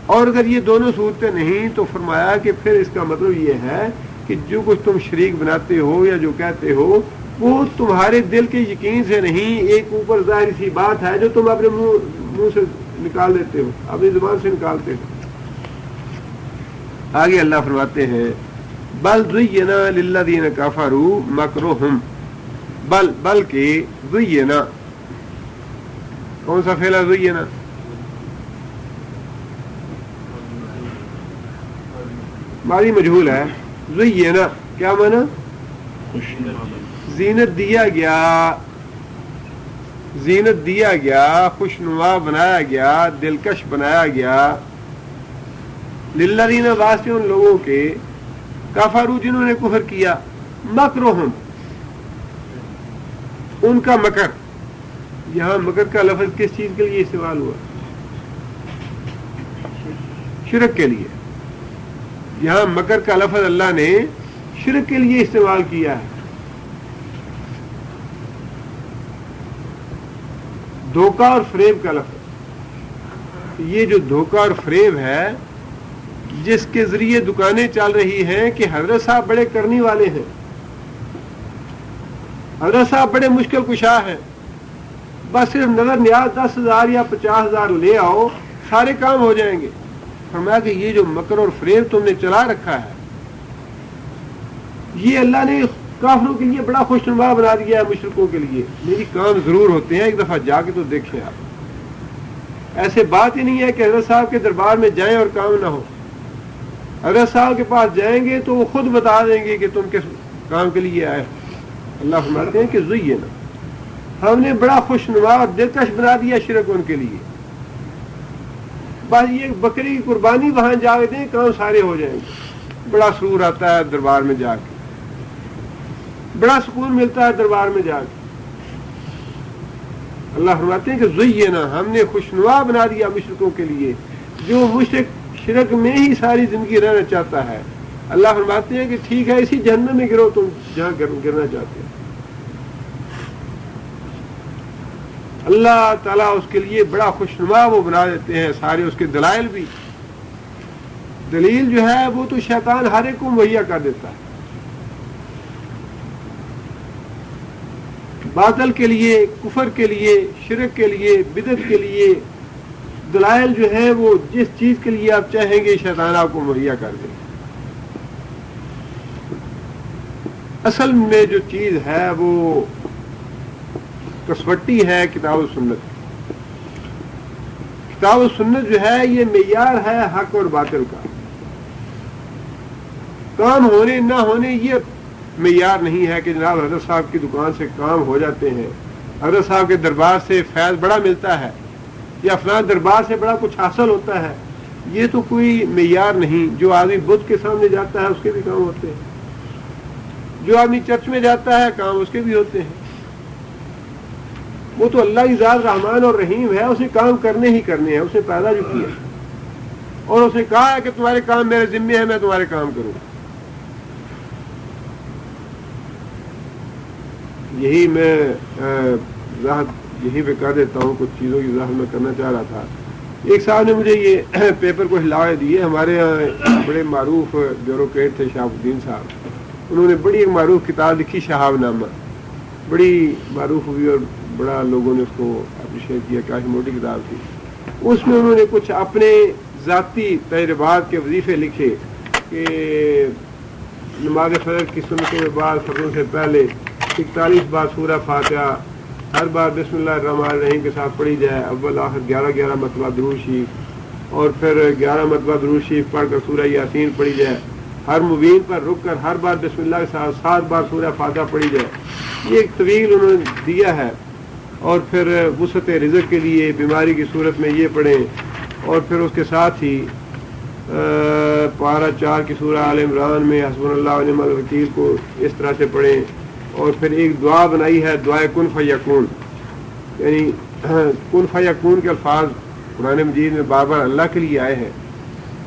اور اگر یہ دونوں صورتیں نہیں تو فرمایا کہ پھر اس کا مطلب یہ ہے کہ جو کچھ تم شریک بناتے ہو یا جو کہتے ہو وہ تمہارے دل کے یقین سے نہیں، ایک اوپر ظاہری سی بات ہے جو تم اپنے منہ سے نکال دیتے ہو، اپنی زبان سے نکالتے ہو. آگے اللہ فرماتے ہیں بل زینا للذین کفروا مکرہم، بلکہ زینا، کون سا فعل ہے زینا؟ ماضی مجہول ہے. زینا کیا معنی؟ زینت دیا گیا، زینت دیا گیا، خوشنما بنایا گیا، دلکش بنایا گیا. للذین واسطے ان لوگوں کے کفروا جنہوں نے کفر کیا، مکرہم ان کا مکر. یہاں مکر کا لفظ کس چیز کے لیے استعمال ہوا؟ شرک کے لیے. یہاں مکر کا لفظ اللہ نے شرک کے لیے استعمال کیا ہے. دھوکہ اور فریب کا لفظ، یہ جو دھوکہ اور فریب ہے جس کے ذریعے دکانیں چل رہی ہیں کہ حضرت صاحب بڑے کرنی والے ہیں، حضرت صاحب بڑے مشکل کشا ہیں، بس صرف نظر نیاز 10,000 یا 50,000 لے آؤ سارے کام ہو جائیں گے. فرمایا کہ یہ جو مکر اور فریب تم نے چلا رکھا ہے یہ اللہ نے کافروں کے لیے بڑا خوشنما بنا دیا ہے، مشرکوں کے لیے. میری کام ضرور ہوتے ہیں، ایک دفعہ جا کے تو دیکھیں آپ. ایسے بات ہی نہیں ہے کہ حضرت صاحب کے دربار میں جائیں اور کام نہ ہو. حضرت صاحب کے پاس جائیں گے تو وہ خود بتا دیں گے کہ تم کس کام کے لیے آئے. اللہ فرماتے ہیں کہ زینا، ہم نے بڑا خوشنما اور دلکش بنا دیا شرک ان کے لیے. بس یہ بکری کی قربانی وہاں جا کے دیں کام سارے ہو جائیں گے. بڑا سرور آتا ہے دربار میں جا کے، بڑا سکون ملتا ہے دربار میں جا کے. اللہ فرماتے ہیں کہ زینا، ہم نے خوشنما بنا دیا مشرکوں کے لیے. جو مشرک شرک میں ہی ساری زندگی رہنا چاہتا ہے، اللہ فرماتے ہیں کہ ٹھیک ہے اسی جہنم میں گرو تم جہاں گرنا چاہتے ہیں. اللہ تعالیٰ اس کے لیے بڑا خوشنما وہ بنا دیتے ہیں. سارے اس کے دلائل بھی، دلیل جو ہے وہ تو شیطان ہر ایک کو مہیا کر دیتا ہے. باطل کے لیے، کفر کے لیے، شرک کے لیے، بدعت کے لیے دلائل جو ہیں وہ جس چیز کے لیے آپ چاہیں گے شیطان آپ کو مہیا کر دے. اصل میں جو چیز ہے وہ کسوٹی ہے کتاب و سنت. کتاب و سنت جو ہے یہ معیار ہے حق اور باطل کا. کام ہونے نہ ہونے یہ معیار نہیں ہے کہ جناب حضرت صاحب کی دکان سے کام ہو جاتے ہیں، حضرت صاحب کے دربار سے فیض بڑا ملتا ہے، یا فلاں دربار سے بڑا کچھ حاصل ہوتا ہے. یہ تو کوئی معیار نہیں. جو آدمی بدھ کے سامنے جاتا ہے اس کے بھی کام ہوتے ہیں، جو آدمی چرچ میں جاتا ہے کام اس کے بھی ہوتے ہیں. وہ تو اللہ کی ذات رحمان اور رحیم ہے، اسے کام کرنے ہی کرنے ہیں. اسے پیدا جو کیا اور اسے کہا ہے کہ تمہارے کام میرے ذمے ہیں، میں تمہارے کام کروں. یہی میں یہیں پہ کر دیتا ہوں. کچھ چیزوں کی وضاحت میں کرنا چاہ رہا تھا. ایک صاحب نے مجھے یہ پیپر کو ہلا دیے. ہمارے یہاں بڑے معروف بیوروکریٹ تھے شہاب الدین صاحب. انہوں نے بڑی ایک معروف کتاب لکھی شہاب نامہ، بڑی معروف ہوئی اور بڑا لوگوں نے اس کو اپریشیٹ کیا، کافی موٹی کتاب تھی. اس میں انہوں نے کچھ اپنے ذاتی تجربات کے وظیفے لکھے کہ نماز فجر کی سنتوں کے بعد فرضوں سے پہلے 41 بار سورہ فاتحہ ہر بار بسم اللہ الرحمن الرحیم کے ساتھ پڑھی جائے، اول آخر 11 مرتبہ درود شریف، اور پھر 11 مرتبہ درود شریف پڑھ کر سورہ یاسین پڑھی جائے، ہر مبین پر رک کر ہر بار بسم اللہ کے ساتھ 7 بار سورہ فاتحہ پڑھی جائے. یہ ایک طویل انہوں نے دیا ہے. اور پھر وسعت رزق کے لیے بیماری کی صورت میں یہ پڑھیں، اور پھر اس کے ساتھ ہی پارہ 4 کی سورہ آل عمران میں حسبنا اللہ و نعم الوکیل کو اس طرح سے پڑھیں. اور پھر ایک دعا بنائی ہے، دعائے کن فیکون، یعنی کن فیکون کے الفاظ قرآن مجید میں بار بار اللہ کے لیے آئے ہیں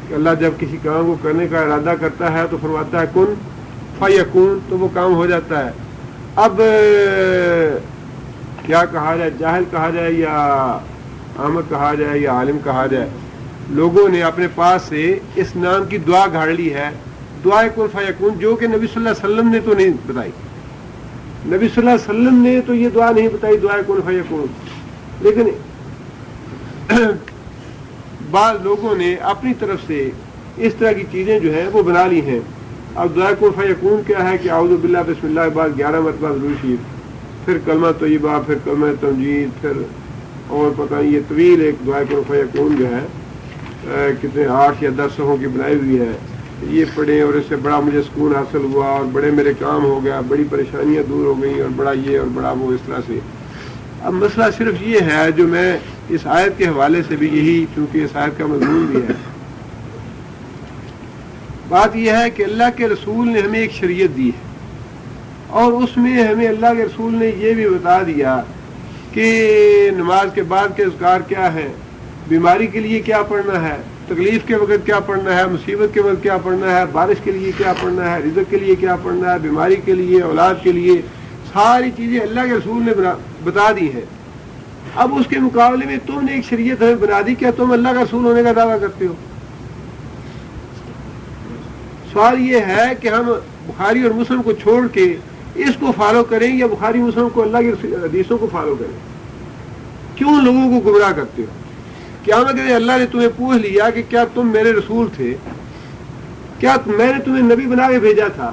کہ اللہ جب کسی کام کو کرنے کا ارادہ کرتا ہے تو فرماتا ہے کن فیکون، تو وہ کام ہو جاتا ہے. اب کیا کہا جائے، جاہل کہا جائے یا احمد کہا جائے یا عالم کہا جائے، لوگوں نے اپنے پاس سے اس نام کی دعا گھاڑ لی ہے، دعائے کن فیکون، جو کہ نبی صلی اللہ علیہ وسلم نے تو نہیں بتائی. نبی صلی اللہ علیہ وسلم نے تو یہ دعا نہیں بتائی دعائے کن فیکون، لیکن بعض لوگوں نے اپنی طرف سے اس طرح کی چیزیں جو ہیں وہ بنا لی ہیں. اب دعائے کن فیکون کیا ہے کہ اعوذ باللہ بسم اللہ کے بعد 11 مرتبہ درود شریف، پھر کلمہ طیبہ، پھر کلمہ تمجید، پھر اور پتہ نہیں یہ طویل ایک دعائے کن فیکون جو ہے کتنے 8 یا 10 صفحوں کی بنائی ہوئی ہے. یہ پڑھیں اور اس سے بڑا مجھے سکون حاصل ہوا اور بڑے میرے کام ہو گیا، بڑی پریشانیاں دور ہو گئیں اور بڑا یہ اور بڑا وہ، اس طرح سے. اب مسئلہ صرف یہ ہے جو میں اس آیت کے حوالے سے بھی یہی، چونکہ اس آیت کا مضمون بھی ہے، بات یہ ہے کہ اللہ کے رسول نے ہمیں ایک شریعت دی ہے، اور اس میں ہمیں اللہ کے رسول نے یہ بھی بتا دیا کہ نماز کے بعد کے اذکار کیا ہے، بیماری کے لیے کیا پڑھنا ہے، تکلیف کے وقت کیا پڑھنا ہے، مصیبت کے وقت کیا پڑھنا ہے، بارش کے لیے کیا پڑھنا ہے، رزق کے لیے کیا پڑھنا ہے، بیماری کے لیے، اولاد کے لیے، ساری چیزیں اللہ کے رسول نے بتا دی ہیں. اب اس کے مقابلے میں تم نے ایک شریعت ہمیں بنا دی، کیا تم اللہ کا رسول ہونے کا دعویٰ کرتے ہو؟ سوال یہ ہے کہ ہم بخاری اور مسلم کو چھوڑ کے اس کو فالو کریں یا بخاری مسلم کو، اللہ کی حدیثوں کو فالو کریں؟ کیوں لوگوں کو گمراہ کرتے ہو؟ قیامت کے دن اللہ نے تمہیں پوچھ لیا کہ کیا تم میرے رسول تھے، کیا میں نے تمہیں نبی بنا کے بھیجا تھا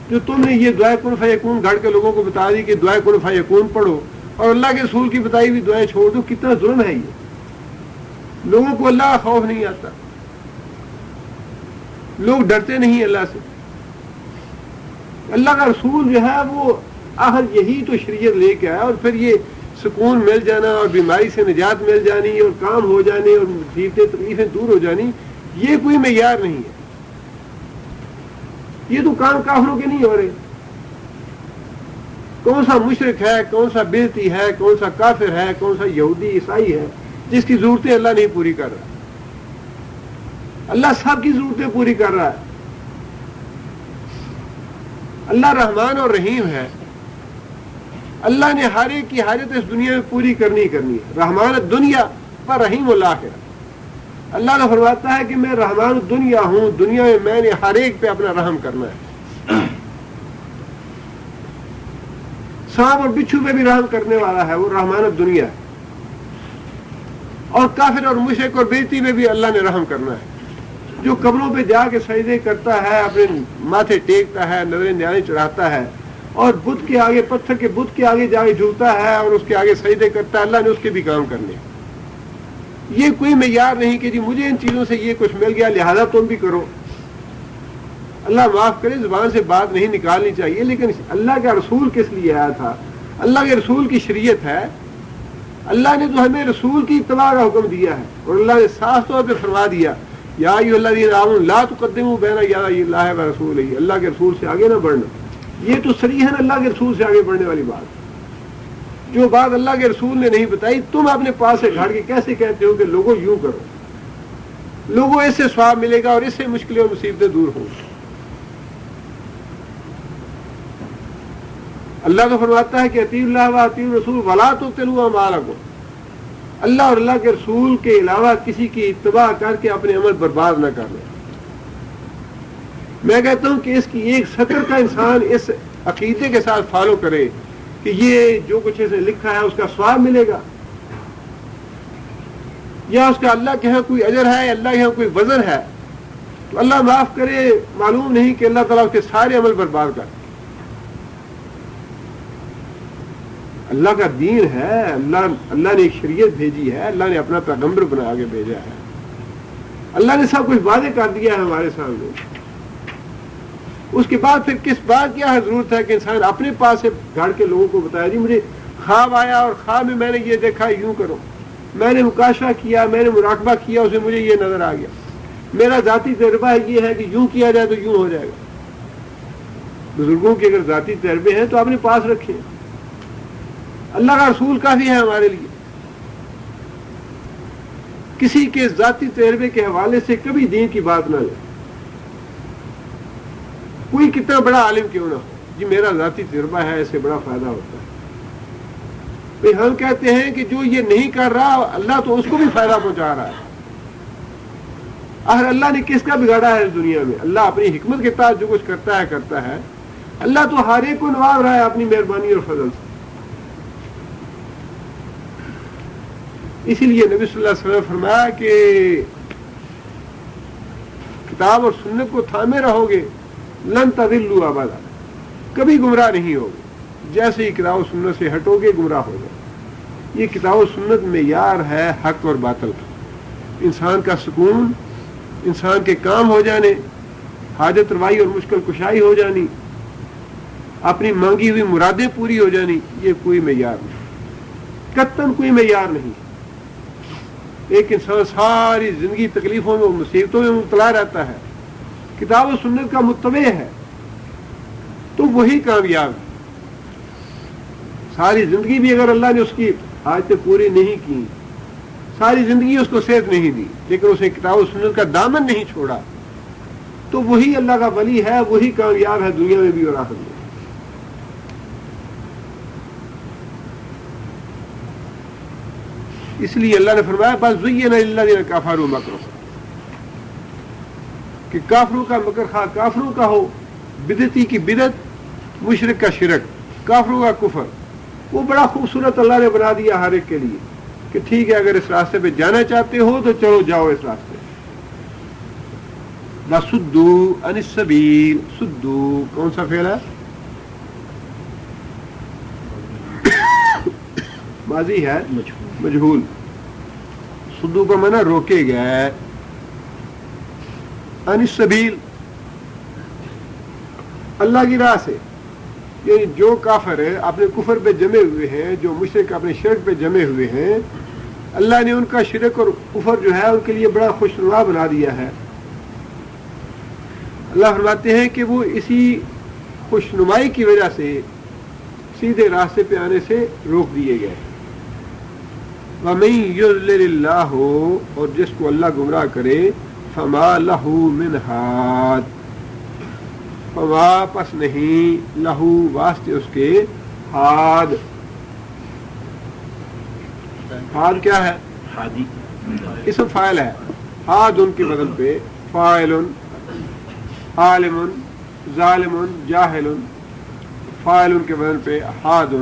جو تم نے یہ دعائے کن فیکون گھڑ کے لوگوں کو بتا دی کہ دعائے کن فیکون پڑھو، اور اللہ کے رسول کی بتائی ہوئی دعائیں چھوڑ دو؟ کتنا ظلم ہے یہ. لوگوں کو اللہ کا خوف نہیں آتا، لوگ ڈرتے نہیں اللہ سے. اللہ کا رسول جو ہے وہ آخر یہی تو شریعت لے کے آیا، اور پھر یہ سکون مل جانا اور بیماری سے نجات مل جانی اور کام ہو جانے اور مصیبتیں تکلیفیں دور ہو جانی، یہ کوئی معیار نہیں ہے. یہ تو کام کافروں کے نہیں ہو رہے. کون سا مشرک ہے، کون سا بدعتی ہے، کون سا کافر ہے، کون سا یہودی عیسائی ہے جس کی ضرورتیں اللہ نہیں پوری کر رہا؟ اللہ سب کی ضرورتیں پوری کر رہا ہے. اللہ رحمان اور رحیم ہے. اللہ نے ہر ایک کی حاجت اس دنیا میں پوری کرنی ہے. رحمان الدنیا پر رحیم الآخرہ. اللہ نے فرماتا ہے کہ میں رحمان الدنیا ہوں، دنیا میں نے ہر ایک پہ اپنا رحم کرنا ہے. سانپ اور بچھو پہ بھی رحم کرنے والا ہے، وہ رحمان الدنیا ہے. اور کافر اور مشرک اور بیتی میں بھی اللہ نے رحم کرنا ہے. جو قبروں پہ جا کے سجدے کرتا ہے، اپنے ماتھے ٹیکتا ہے، نظریں نیانے چڑھاتا ہے، اور بت کے آگے، پتھر کے بت کے آگے جا کے جھکتا ہے اور اس کے آگے سجدے کرتا ہے، اللہ نے اس کے بھی کام کرنے. یہ کوئی معیار نہیں کہ جی مجھے ان چیزوں سے یہ کچھ مل گیا لہذا تم بھی کرو. اللہ معاف کرے، زبان سے بات نہیں نکالنی چاہیے، لیکن اللہ کا رسول کس لیے آیا تھا؟ اللہ کے رسول کی شریعت ہے. اللہ نے تو ہمیں رسول کی اتباع کا حکم دیا ہے، اور اللہ نے صاف طور پہ فرما دیا یا ایھا الذین آمنوا لا تقدموا بین یدی اللہ ورسولہ، اللہ کے رسول سے آگے نہ بڑھنا. یہ تو صریحاً اللہ کے رسول سے آگے بڑھنے والی بات. جو بات اللہ کے رسول نے نہیں بتائی، تم اپنے پاس سے گھڑ کے کیسے کہتے ہو کہ لوگوں یوں کرو؟ لوگوں اس سے ثواب ملے گا اور اس سے مشکلیں اور مصیبتیں دور ہوں. اللہ تو فرماتا ہے کہ اطیعوا اللہ و اطیعوا الرسول ولا تبطلوا اعمالکم. اللہ اور اللہ کے رسول کے علاوہ کسی کی اتباع کر کے اپنے عمل برباد نہ کرنا. میں کہتا ہوں کہ اس کی ایک سطر کا انسان اس عقیدے کے ساتھ فالو کرے کہ یہ جو کچھ اسے لکھا ہے اس کا ثواب ملے گا، یا اس کا اللہ کے ہاں کوئی اجر ہے، یا اللہ کے ہاں کوئی وزن ہے، تو اللہ معاف کرے، معلوم نہیں کہ اللہ تعالیٰ اس کے سارے عمل برباد کر۔ اللہ کا دین ہے، اللہ نے ایک شریعت بھیجی ہے، اللہ نے اپنا پیغمبر بنا کے بھیجا ہے، اللہ نے سب کچھ واضح کر دیا ہے ہمارے سامنے۔ اس کے بعد پھر کس بات کی ضرورت ہے کہ انسان اپنے پاس سے گھڑ کے لوگوں کو بتایا جی مجھے خواب آیا اور خواب میں نے یہ دیکھا، یوں کرو، میں نے مکاشفہ کیا، میں نے مراقبہ کیا، اسے مجھے یہ نظر آ گیا، میرا ذاتی تجربہ یہ ہے کہ یوں کیا جائے تو یوں ہو جائے گا۔ بزرگوں کے اگر ذاتی تجربے ہیں تو اپنے پاس رکھیں، اللہ کا رسول کافی ہے ہمارے لیے۔ کسی کے ذاتی تجربے کے حوالے سے کبھی دین کی بات نہ لیں، کوئی کتنا بڑا عالم کیوں نہ ہو، جی میرا ذاتی تجربہ ہے، اس سے بڑا فائدہ ہوتا ہے۔ بھئی ہم کہتے ہیں کہ جو یہ نہیں کر رہا اللہ تو اس کو بھی فائدہ پہنچا رہا ہے۔ آخر اللہ نے کس کا بگاڑا ہے اس دنیا میں؟ اللہ اپنی حکمت کے تحت جو کچھ کرتا ہے، اللہ تو ہر ایک کو نواز رہا ہے اپنی مہربانی اور فضل سے۔ اسی لیے نبی صلی اللہ علیہ وسلم نے فرمایا کہ کتاب اور سنت کو تھامے رہو گے لن تضلوا ابدا، کبھی گمراہ نہیں ہوگے، جیسے ہی کتاب و سنت سے ہٹو گے گمراہ ہو جائے۔ یہ کتاب و سنت معیار ہے حق اور باطل کا، انسان کا سکون، انسان کے کام ہو جانے، حاجت روائی اور مشکل کشائی ہو جانی، اپنی مانگی ہوئی مرادیں پوری ہو جانی، یہ کوئی معیار نہیں، قطعاً کوئی معیار نہیں۔ ایک انسان ساری زندگی تکلیفوں میں مصیبتوں میں مبتلا رہتا ہے، کتاب و سنت کا متبع ہے تو وہی کامیاب ہے۔ ساری زندگی بھی اگر اللہ نے اس کی حاجتیں پوری نہیں کی، ساری زندگی اس کو صحت نہیں دی، لیکن اسے کتاب و سنت کا دامن نہیں چھوڑا، تو وہی اللہ کا ولی ہے، وہی کامیاب ہے دنیا میں بھی اور آخرت میں۔ اس لیے اللہ نے فرمایا بس زین للذین کفروا مکرهم، کہ کافروں کا مکر خواہ کافروں کا ہو، بدعتی کی بدعت، مشرک کا شرک، کافروں کا کفر، وہ بڑا خوبصورت اللہ نے بنا دیا ہر ایک کے لیے کہ ٹھیک ہے اگر اس راستے پہ جانا چاہتے ہو تو چلو جاؤ اس راستے۔ وَصُدُّوا عَنِ السَّبِيلِ، سدو کون سا فعل ہے؟ ماضی ہے مجہول، سدو کا معنی روکے گئے، عن السبیل اللہ کی راہ سے، یعنی جو کافر ہے اپنے کفر پہ جمے ہوئے ہیں، جو مشرک اپنے شرک پہ جمے ہوئے ہیں، اللہ نے ان کا شرک اور کفر جو ہے ان کے لیے بڑا خوشنما بنا دیا ہے۔ اللہ فرماتے ہیں کہ وہ اسی خوشنمائی کی وجہ سے سیدھے راستے پہ آنے سے روک دیے گئے۔ وَمَن يُضْلِلِ اللَّهُ، اور جس کو اللہ گمراہ کرے، فَمَا لَهُ مِنْ هَادٍ، فما پس نہیں، لہو واسطے اس کے، ہاد، ہاد کیا ہے؟ ہادی اسم فاعل ہے، ہاد ان کے بدل پہ فاعل، عالم، ظالم، جاہل، فاعل ان کے بدل پہ ہاد،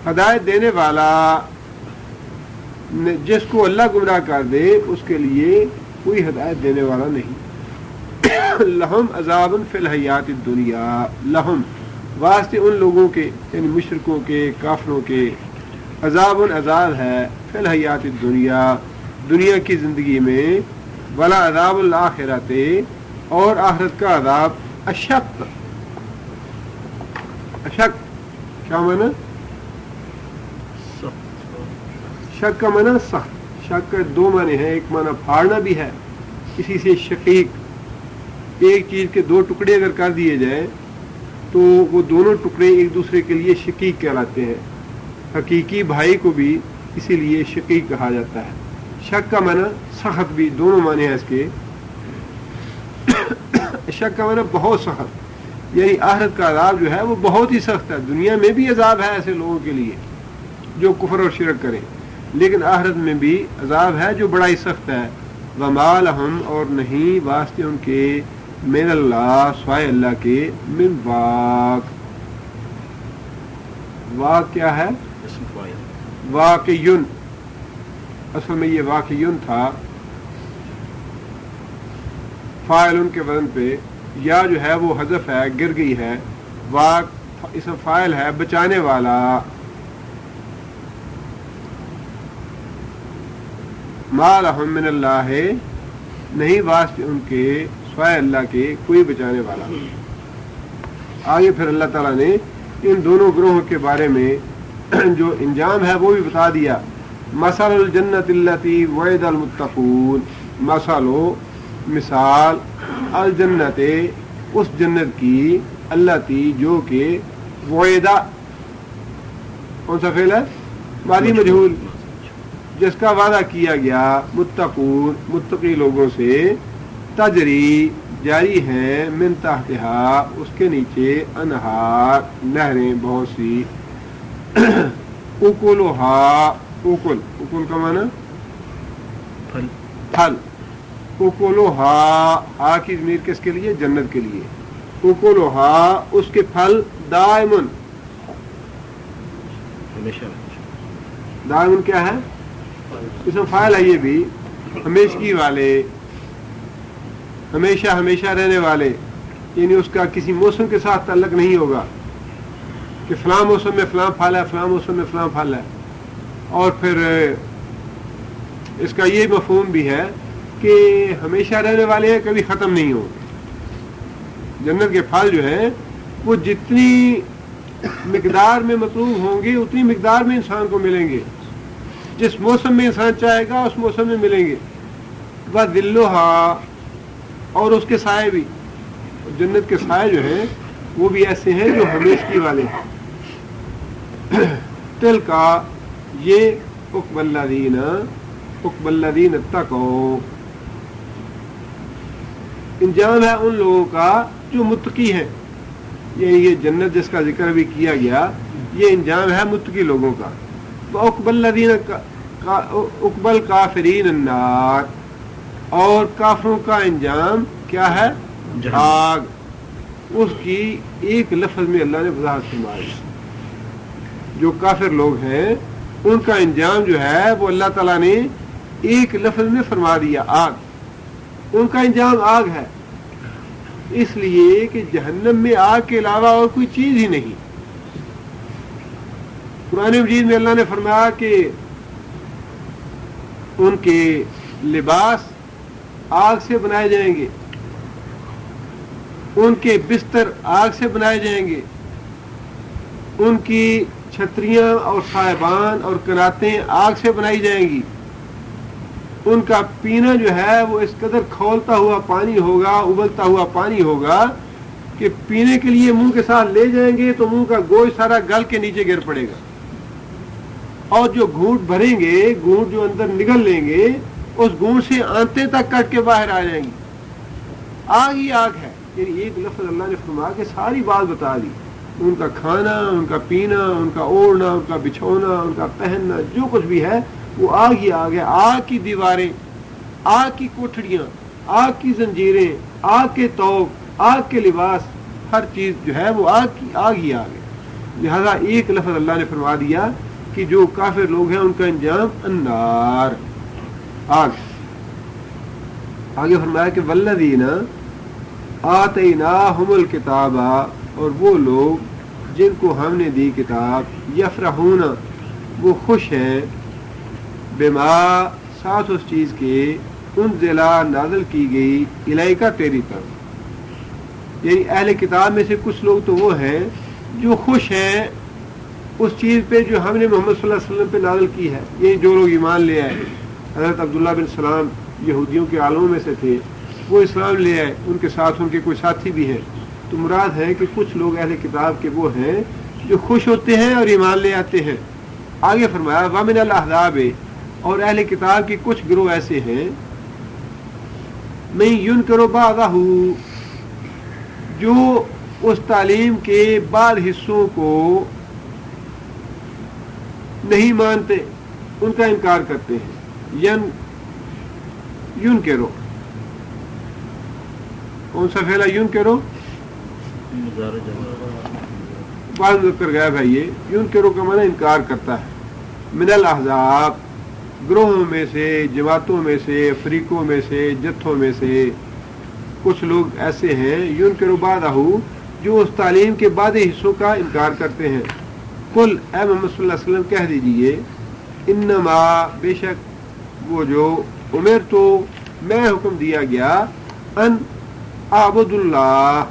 ہدایت دینے والا، جس کو اللہ گمراہ کر دے اس کے لیے کوئی ہدایت دینے والا نہیں۔ لہم عذاب فی الحیات الدنیا، لہم واسطے ان لوگوں کے یعنی مشرکوں کے کافروں کے، عذاب عذاب ہے، فی الحیات الدنیا دنیا کی زندگی میں، ولا عذاب الآخرت اور آخرت کا عذاب، اشق، اشق کیا معنی؟ شک کا معنی سخت، شک کا دو معنی ہیں، ایک معنی پھاڑنا بھی ہے، کسی سے شقیق، ایک چیز کے دو ٹکڑے اگر کر دیے جائیں تو وہ دونوں ٹکڑے ایک دوسرے کے لیے شقیق کہلاتے ہیں، حقیقی بھائی کو بھی اسی لیے شقیق کہا جاتا ہے۔ شک کا معنی سخت بھی، دونوں معنی ہیں اس کے۔ شک کا معنی بہت سخت، یعنی آخرت کا عذاب جو ہے وہ بہت ہی سخت ہے۔ دنیا میں بھی عذاب ہے ایسے لوگوں کے لیے جو کفر اور شرک کریں، لیکن آخرت میں بھی عذاب ہے جو بڑا ہی سخت ہے۔ وما لہم، اور نہیں واسطے ان کے، من اللہ سوائے اللہ کے من واق. واق کیا ہے؟ واقعیون. اصل میں یہ واقعیون تھا فاعل کے وزن پہ. یا جو ہے وہ حذف ہے, گر گئی ہے. واق اسم فاعل ہے بچانے والا. ما لہم من اللہ نہیں واسطے ان کے سوائے اللہ کے کوئی بچانے والا. آگے پھر اللہ تعالیٰ نے ان دونوں گروہوں کے بارے میں جو انجام ہے وہ بھی بتا دیا. مثل الجنت التی وعد المتقون. مثال الجنت اس جنت کی التی جو کہ وعدہ کون سا فعل ہے؟ ماضی مجہول, جس کا وعدہ کیا گیا. متقون متقی لوگوں سے. تجری جاری ہیں من تحتہا اس کے نیچے انہار نہریں بہت سی. اکلھا اکل کا معنی پھل. اکلھا آ کی ضمیر کس کے لیے؟ جنت کے لیے. اکلھا اس کے پھل دائمن. دائمن کیا ہے؟ اسم فاعل ہے یہ بھی. ہمیشگی والے, ہمیشہ ہمیشہ رہنے والے. یعنی اس کا کسی موسم کے ساتھ تعلق نہیں ہوگا کہ فلاں موسم میں فلاں پھل ہے, فلاں موسم میں فلاں پھل ہے. اور پھر اس کا یہ مفہوم بھی ہے کہ ہمیشہ رہنے والے ہیں, کبھی ختم نہیں ہوں. جنت کے پھل جو ہیں وہ جتنی مقدار میں مطلوب ہوں گے اتنی مقدار میں انسان کو ملیں گے. جس موسم میں انسان چاہے گا اس موسم میں ملیں گے. وَذِلُّهَا اور اس کے سائے بھی. جنت کے سائے جو ہیں وہ بھی ایسے ہیں جو ہمیشگی والے ہیں. تل کا یہ عقبى الذین اتقوا انجام ہے ان لوگوں کا جو متقی ہیں. یہ جنت جس کا ذکر بھی کیا گیا یہ انجام ہے متقی لوگوں کا. عقبى الکافرین النار اور کافروں کا انجام کیا ہے؟ آگ. اس کی ایک لفظ میں اللہ نے وضاحت فرمائی. جو کافر لوگ ہیں ان کا انجام جو ہے وہ اللہ تعالیٰ نے ایک لفظ میں فرما دیا, آگ. ان کا انجام آگ ہے, اس لیے کہ جہنم میں آگ کے علاوہ اور کوئی چیز ہی نہیں. قرآن مجید میں اللہ نے فرمایا کہ ان کے لباس آگ سے بنائے جائیں گے, ان کے بستر آگ سے بنائے جائیں گے, ان کی چھتریاں اور صاحبان اور کناتیں آگ سے بنائی جائیں گی. ان کا پینا جو ہے وہ اس قدر کھولتا ہوا پانی ہوگا, ابلتا ہوا پانی ہوگا کہ پینے کے لیے منہ کے ساتھ لے جائیں گے تو منہ کا گوشت سارا گل کے نیچے گر پڑے گا. اور جو گھونٹ بھریں گے, گھونٹ جو اندر نگل لیں گے, اس گھونٹ سے آنتیں تک کٹ کے باہر آ جائیں گی. آگ ہی آگ ہے. یعنی ایک لفظ اللہ نے فرمایا کہ ساری بات بتا دی. ان کا کھانا, ان کا پینا, ان کا اوڑھنا, ان کا بچھونا, ان کا پہننا, جو کچھ بھی ہے وہ آگ ہی آگ ہے. آگ کی دیواریں, آگ کی کوٹھڑیاں, آگ کی زنجیریں, آگ کے توق, آگ کے لباس, ہر چیز جو ہے وہ آگ کی آگ ہی آگ ہے. لہذا ایک لفظ اللہ نے فرما دیا کہ جو کافر لوگ ہیں ان کا انجام النار, آگ. آگے فرمایا کہ والذین آتیناہم الکتاب اور وہ لوگ جن کو ہم نے دی کتاب یفرحون وہ خوش ہیں بما ساتھ اس چیز کے انزل نازل کی گئی الیکا تیری طرف. یعنی اہل کتاب میں سے کچھ لوگ تو وہ ہیں جو خوش ہیں اس چیز پہ جو ہم نے محمد صلی اللہ علیہ وسلم پہ نازل کی ہے. یہ جو لوگ ایمان لے آئے, حضرت عبداللہ بن سلام یہودیوں کے عالموں میں سے تھے, وہ اسلام لے آئے, ان کے ساتھ ان کے کوئی ساتھی بھی ہیں. تو مراد ہے کہ کچھ لوگ اہل کتاب کے وہ ہیں جو خوش ہوتے ہیں اور ایمان لے آتے ہیں. آگے فرمایا وَمِنَ الْأَحْزَابِ اور اہل کتاب کے کچھ گروہ ایسے ہیں مَن يُنْكِرُ بَعْضَهُ جو اس تعلیم کے بعض حصوں کو نہیں مانتے, ان کا انکار کرتے ہیں. یون کرو کون سا فعل ہے؟ ینکرو بعض ذکر گیا بھائی، یہ ینکرو کا معنی انکار کرتا ہے. من الاحزاب، گروہوں میں سے، جماعتوں میں سے، فریقوں میں سے، جتھوں میں سے کچھ لوگ ایسے ہیں ینکرو بعدہ، جو اس تعلیم کے بعد حصوں کا انکار کرتے ہیں. قل، اے محمد صلی اللہ علیہ وسلم کہہ دیجئے، انما، بے شک وہ جو عمر تو میں حکم دیا گیا، ان اعبد اللہ،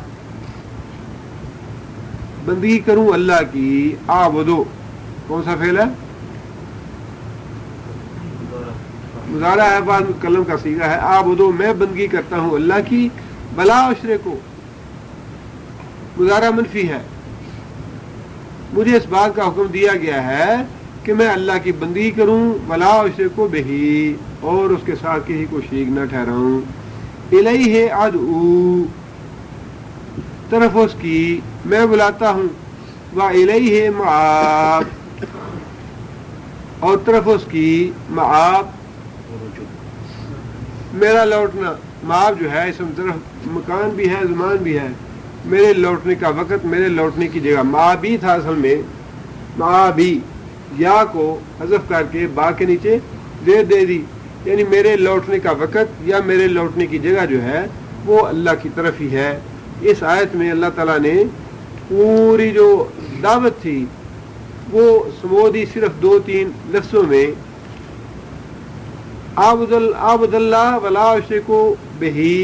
بندگی کروں اللہ کی. اعبدو کون سا فعل ہے؟ مضارع ہے، بعد کلم کا صیغہ ہے. اعبدو میں بندگی کرتا ہوں اللہ کی، بلا اشرکو مضارع منفی ہے. مجھے اس بات کا حکم دیا گیا ہے کہ میں اللہ کی بندگی کروں، ولا اشرکو بہی، اور اس کے ساتھ کسی کو شریک نہ ٹھہراؤں. الیہ ادعو، طرف اس کی میں بلاتا ہوں. والیہ مآب، اور طرف اس کی مآب میرا لوٹنا. مآب جو ہے اسم طرف مکان بھی ہے، زمان بھی ہے. میرے لوٹنے کا وقت، میرے لوٹنے کی جگہ. مآبی تھا اصل میں، مآبی، یا کو حذف کر کے با کے نیچے دے دی، یعنی میرے لوٹنے کا وقت یا میرے لوٹنے کی جگہ جو ہے وہ اللہ کی طرف ہی ہے. اس آیت میں اللہ تعالیٰ نے پوری جو دعوت تھی وہ سمودی صرف 2-3 لفظوں میں. عبد اللہ ولا اشرکو بہی،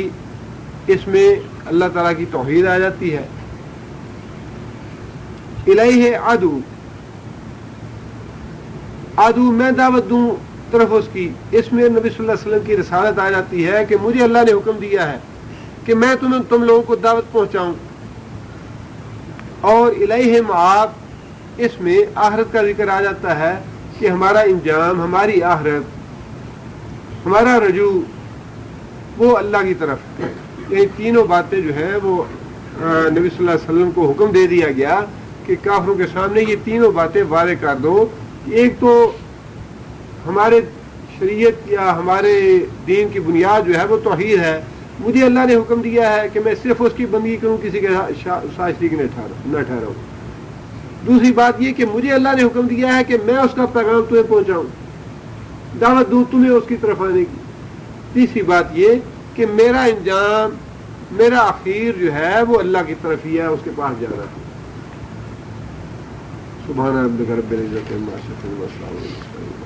اس میں اللہ تعالیٰ کی توحید آ جاتی ہے. الیہ ادعو، ادعو میں دعوت دوں طرف اس کی، اس میں نبی صلی اللہ علیہ وسلم کی رسالت آ جاتی ہے کہ مجھے اللہ نے حکم دیا ہے کہ میں تم لوگوں کو دعوت پہنچاؤں. اور الیہ مآب، اس میں آخرت کا ذکر آ جاتا ہے کہ ہمارا انجام، ہماری آخرت، ہمارا رجوع وہ اللہ کی طرف ہے. یہ تینوں باتیں جو ہے وہ نبی صلی اللہ علیہ وسلم کو حکم دے دیا گیا کہ کافروں کے سامنے یہ تینوں باتیں واضح کر دو. ایک تو ہمارے شریعت یا ہمارے دین کی بنیاد جو ہے وہ توحید ہے. مجھے اللہ نے حکم دیا ہے کہ میں صرف اس کی بندگی کروں، کسی کے ساتھ شریک نہ ٹھہراؤں. دوسری بات یہ کہ مجھے اللہ نے حکم دیا ہے کہ میں اس کا پیغام تمہیں پہنچاؤں، دعوت دوں تمہیں اس کی طرف آنے کی. تیسری بات یہ کہ میرا انجام، میرا اخیر جو ہے وہ اللہ کی طرف ہی ہے، اس کے پاس جانا ہے. سبحان ربک رب العزت عما یصفون وسلام علی المرسلین.